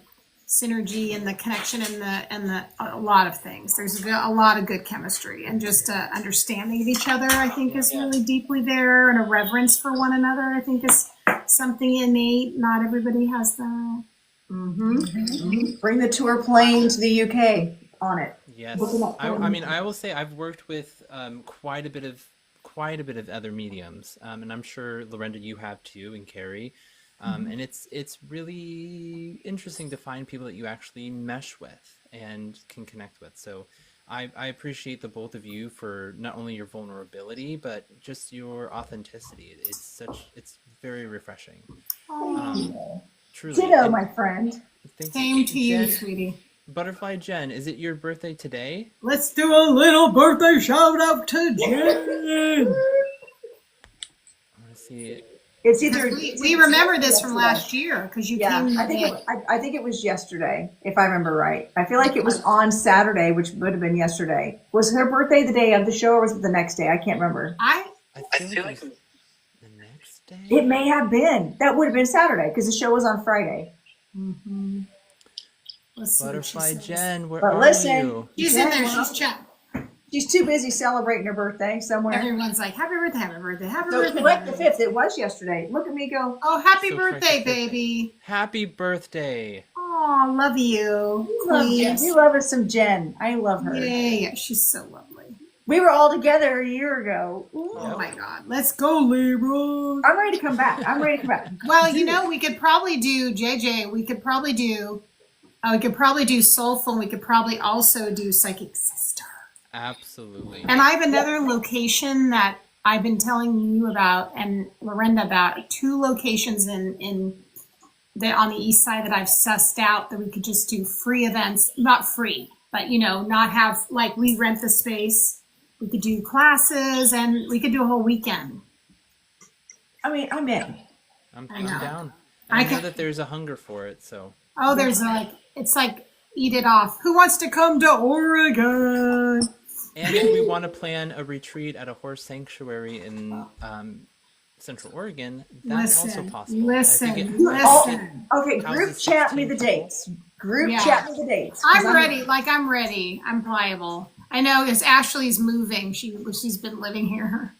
synergy and the connection and the a lot of things. There's a lot of good chemistry and just understanding of each other. I think is really deeply there, and a reverence for one another. I think is something innate. Not everybody has that. Bring the tour plane to the UK on it. Yes, I mean, I will say I've worked with quite a bit of other mediums, and I'm sure Lorenda, you have too, and Carey, and it's really interesting to find people that you actually mesh with and can connect with. So I appreciate the both of you for not only your vulnerability but just your authenticity. It's very refreshing. Truly. Ditto, my friend. Same to you, sweetie. Butterfly Jen, is it your birthday today? Let's do a little birthday shout out to Jen. I want to see it. It's either we remember this from last year because you came. I think it was yesterday, if I remember right. I feel like it was on Saturday, which would have been yesterday. Was her birthday the day of the show, or was it the next day? I can't remember. I feel like it was the next day. It may have been. That would have been Saturday because the show was on Friday. Butterfly Jen, where But are listen, you? She's in there. She's chatting. She's too busy celebrating her birthday somewhere. Everyone's like, "Happy birthday! Happy birthday! Happy So birthday!" correct the 5th. It was yesterday. Look at me go. Oh, happy So birthday, correct the 5th. baby! Happy birthday. Oh, love you. We love us some Jen. I love her. Yeah, she's so lovely. We were all together a year ago. Ooh. Oh my God, let's go, Libra. I'm ready to come back. Well, you know, we could probably do JJ. We could probably do Soulful. And we could probably also do Psychic Sister. Absolutely. And I have another location that I've been telling you about and Lorenda about. 2 locations on the east side that I've sussed out that we could just do free events. Not free, but not have like we rent the space. We could do classes and we could do a whole weekend. I mean, I'm in. I'm know. down. I know that there's a hunger for it, so. Oh, there's it's like eat it off. Who wants to come to Oregon? And if we want to plan a retreat at a horse sanctuary in Central Oregon, that's also possible. Listen. Okay, group chat me the dates. Chat me the dates. I'm ready. I'm ready. I'm pliable. I know because Ashley's moving. She's been living here.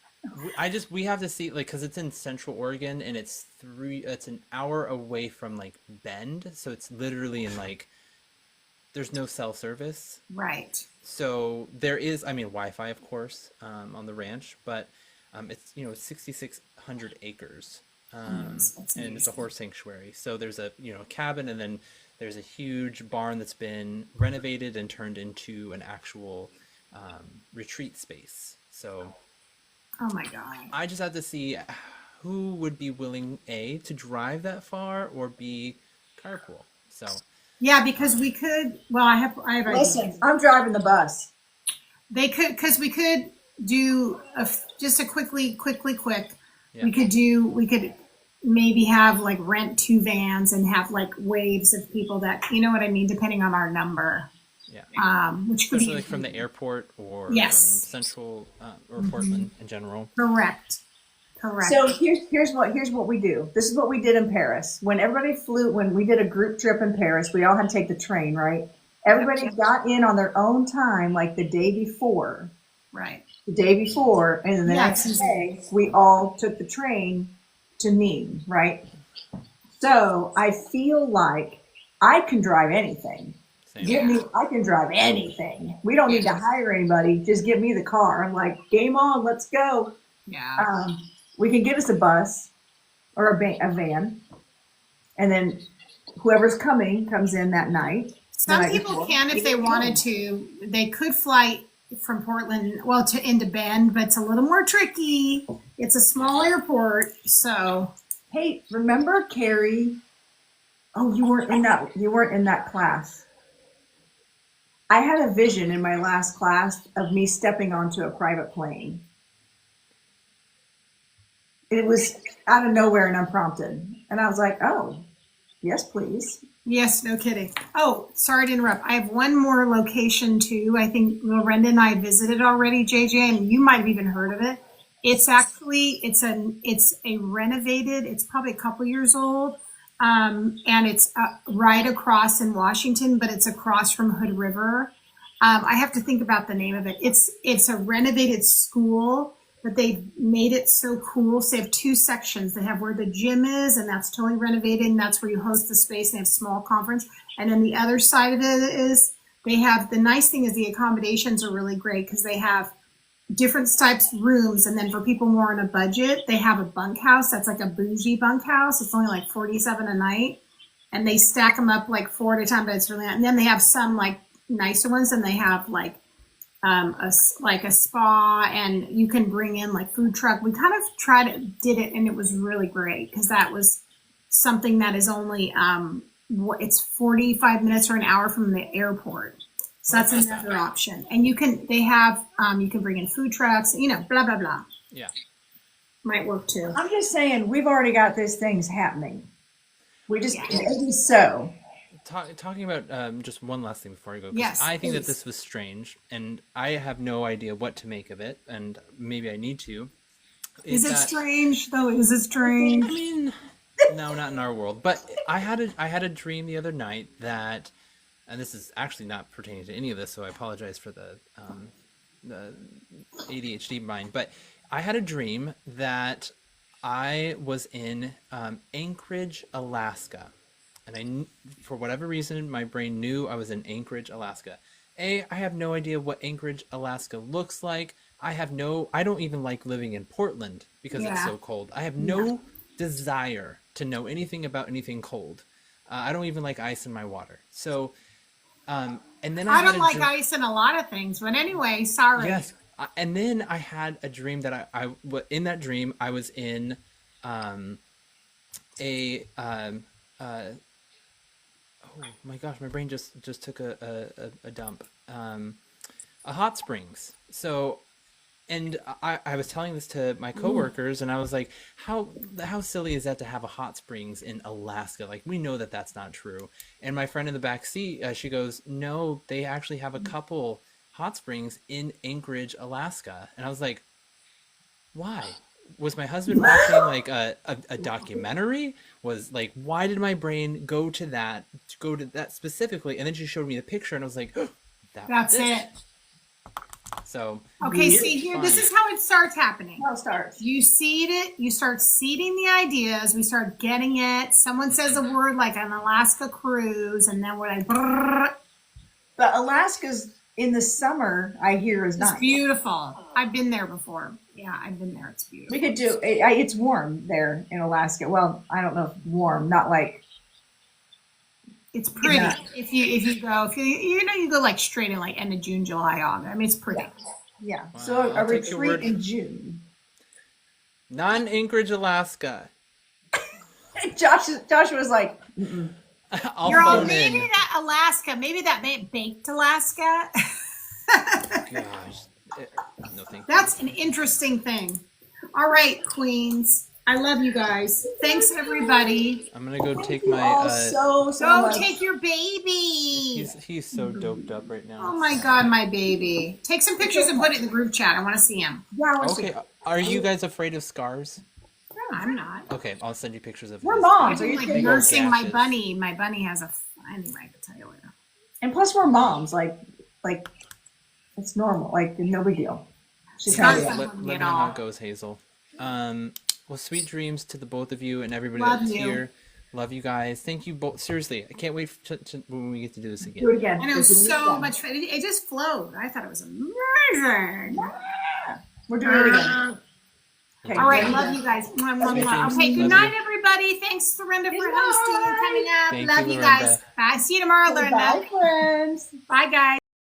We have to see, like, because it's in Central Oregon and it's an hour away from like Bend, so it's literally in like there's no cell service. Right. So there is, Wi-Fi, of course, on the ranch, but it's 6,600 acres, and it's a horse sanctuary. So there's a cabin, and then there's a huge barn that's been renovated and turned into an actual retreat space. So, oh my God, I just have to see who would be willing to drive that far or b carpool. So. Yeah, because we could. Well, I have. Listen, I'm driving the bus. They could, because we could do just a quick. Yeah. We could maybe have like rent 2 vans and have like waves of people that what I mean, depending on our number. Yeah. Which could especially be like from the airport or from Yes. Central or Portland in general. correct. So here's what we do. This is what we did in Paris. When everybody flew, when we did a group trip in Paris, we all had to take the train, right? Everybody got in on their own time, like the day before. Right. The day before, and then the Yes. next day, we all took the train to Nîmes, right? So I feel like I can drive anything. Same. I can drive anything. We don't need to hire anybody. Just give me the car. I'm like, game on, let's go. Yeah. We can get us a bus or a van, and then whoever's comes in that night. Some people can if they wanted to. They could fly from Portland, into Bend, but it's a little more tricky. It's a small airport, so. Hey, remember Carey? Oh, you weren't in that class. I had a vision in my last class of me stepping onto a private plane. it was out of nowhere and unprompted. And I was like, oh, yes, please. Yes, no kidding. Oh, sorry to interrupt. I have one more location too. I think Lorenda and I visited already, JJ, and you might have even heard of it. It's actually it's a renovated. It's probably a couple years old, and it's right across in Washington, but it's across from Hood River. I have to think about the name of it. It's a renovated school, but they've made it so cool. So they have two sections. They have where the gym is, and that's totally renovated, and that's where you host the space. They have small conference. And then the other side of it is they have, the nice thing is the accommodations are really great because they have different types of rooms. And then for people more on a budget, they have a bunkhouse. That's like a bougie bunkhouse. It's only like $47 a night. And they stack them up like 4 at a time, but it's really not. And then they have some like nicer ones, and they have like a spa, and you can bring in like food truck. We kind of did it, and it was really great because that was something that is only it's 45 minutes or an hour from the airport. So that's another option. And you can bring in food trucks, blah blah blah. Yeah, might work too. I'm just saying, we've already got these things happening. We just maybe so. Talking about just one last thing before I go. Yes, I think that please. this was strange, and I have no idea what to make of it, and maybe I need to. Is it strange though? Is it strange? I mean, no, not in our world. But I had a dream the other night that, and this is actually not pertaining to any of this, so I apologize for the ADHD mind. But I had a dream that I was in Anchorage, Alaska. And for whatever reason, my brain knew I was in Anchorage, Alaska. I have no idea what Anchorage, Alaska looks like. I don't even like living in Portland because it's so cold. I have no desire to know anything about anything cold. I don't even like ice in my water. So, and then I don't like ice in a lot of things, but anyway, sorry. Yes. And then I had a dream that in that dream, I was in oh my gosh, my brain just took a dump. A hot springs. So, and I was telling this to my coworkers, and I was like, how silly is that to have a hot springs in Alaska? Like, we know that that's not true. And my friend in the back seat, she goes, no, they actually have a couple hot springs in Anchorage, Alaska. And I was like, why? Was my husband watching like a documentary? Was like, why did my brain go to that specifically? And then she showed me the picture, and I was like, oh, that's it. So okay, see here, this is how it starts happening. How it starts. You seed it, you start seeding the ideas, we start getting it. Someone says a word like an Alaska cruise, and then we're like, brrr. But Alaska's in the summer, I hear, is nice. It's beautiful. I've been there before. Yeah, I've been there. It's beautiful. We could do it's warm there in Alaska. Well, I don't know if warm, not like it's pretty. If you go like straight in like end of June, July, August. I mean, it's pretty. Yeah. Wow, So a I'll take your retreat word. in June. Non-Anchorage, Alaska. Josh was like, I'll You're all phone maybe in. that Alaska, maybe that baked Alaska. Gosh. No, thank you. That's an interesting thing. All right, Queens. I love you guys. Thanks, everybody. I'm gonna go take my. so Go much. take your baby. He's so doped up right now. Oh my God, my baby. Take some pictures and put it in the group chat. I want to see him. Yeah, I wanna see Okay, it. are you guys afraid of scars? I'm not. Okay, I'll send you pictures of. We're his. moms. Are I'm you like kidding? nursing my gashes. bunny. My bunny has anyway, I can tell you later. And plus, we're moms. Like it's normal. Like no big deal. She's Scars happy. don't Let me at know how all. it goes, Hazel. Well, sweet dreams to the both of you and everybody Love that's you. here. Love you guys. Thank you both. Seriously, I can't wait when we get to do this again. Do it again. And it Do was so again. much fun. It just flowed. I thought it was amazing. We're doing it again. Okay, All right, thank love you guys. Mwah, mwah, Sweet mwah. dreams. Okay, good Love night, you. everybody. Thanks, Lorenda, for Good hosting and night. coming up. Thank love you, you guys. Lorenda. Bye. See you tomorrow, Bye, Lorenda. friends. Bye, guys.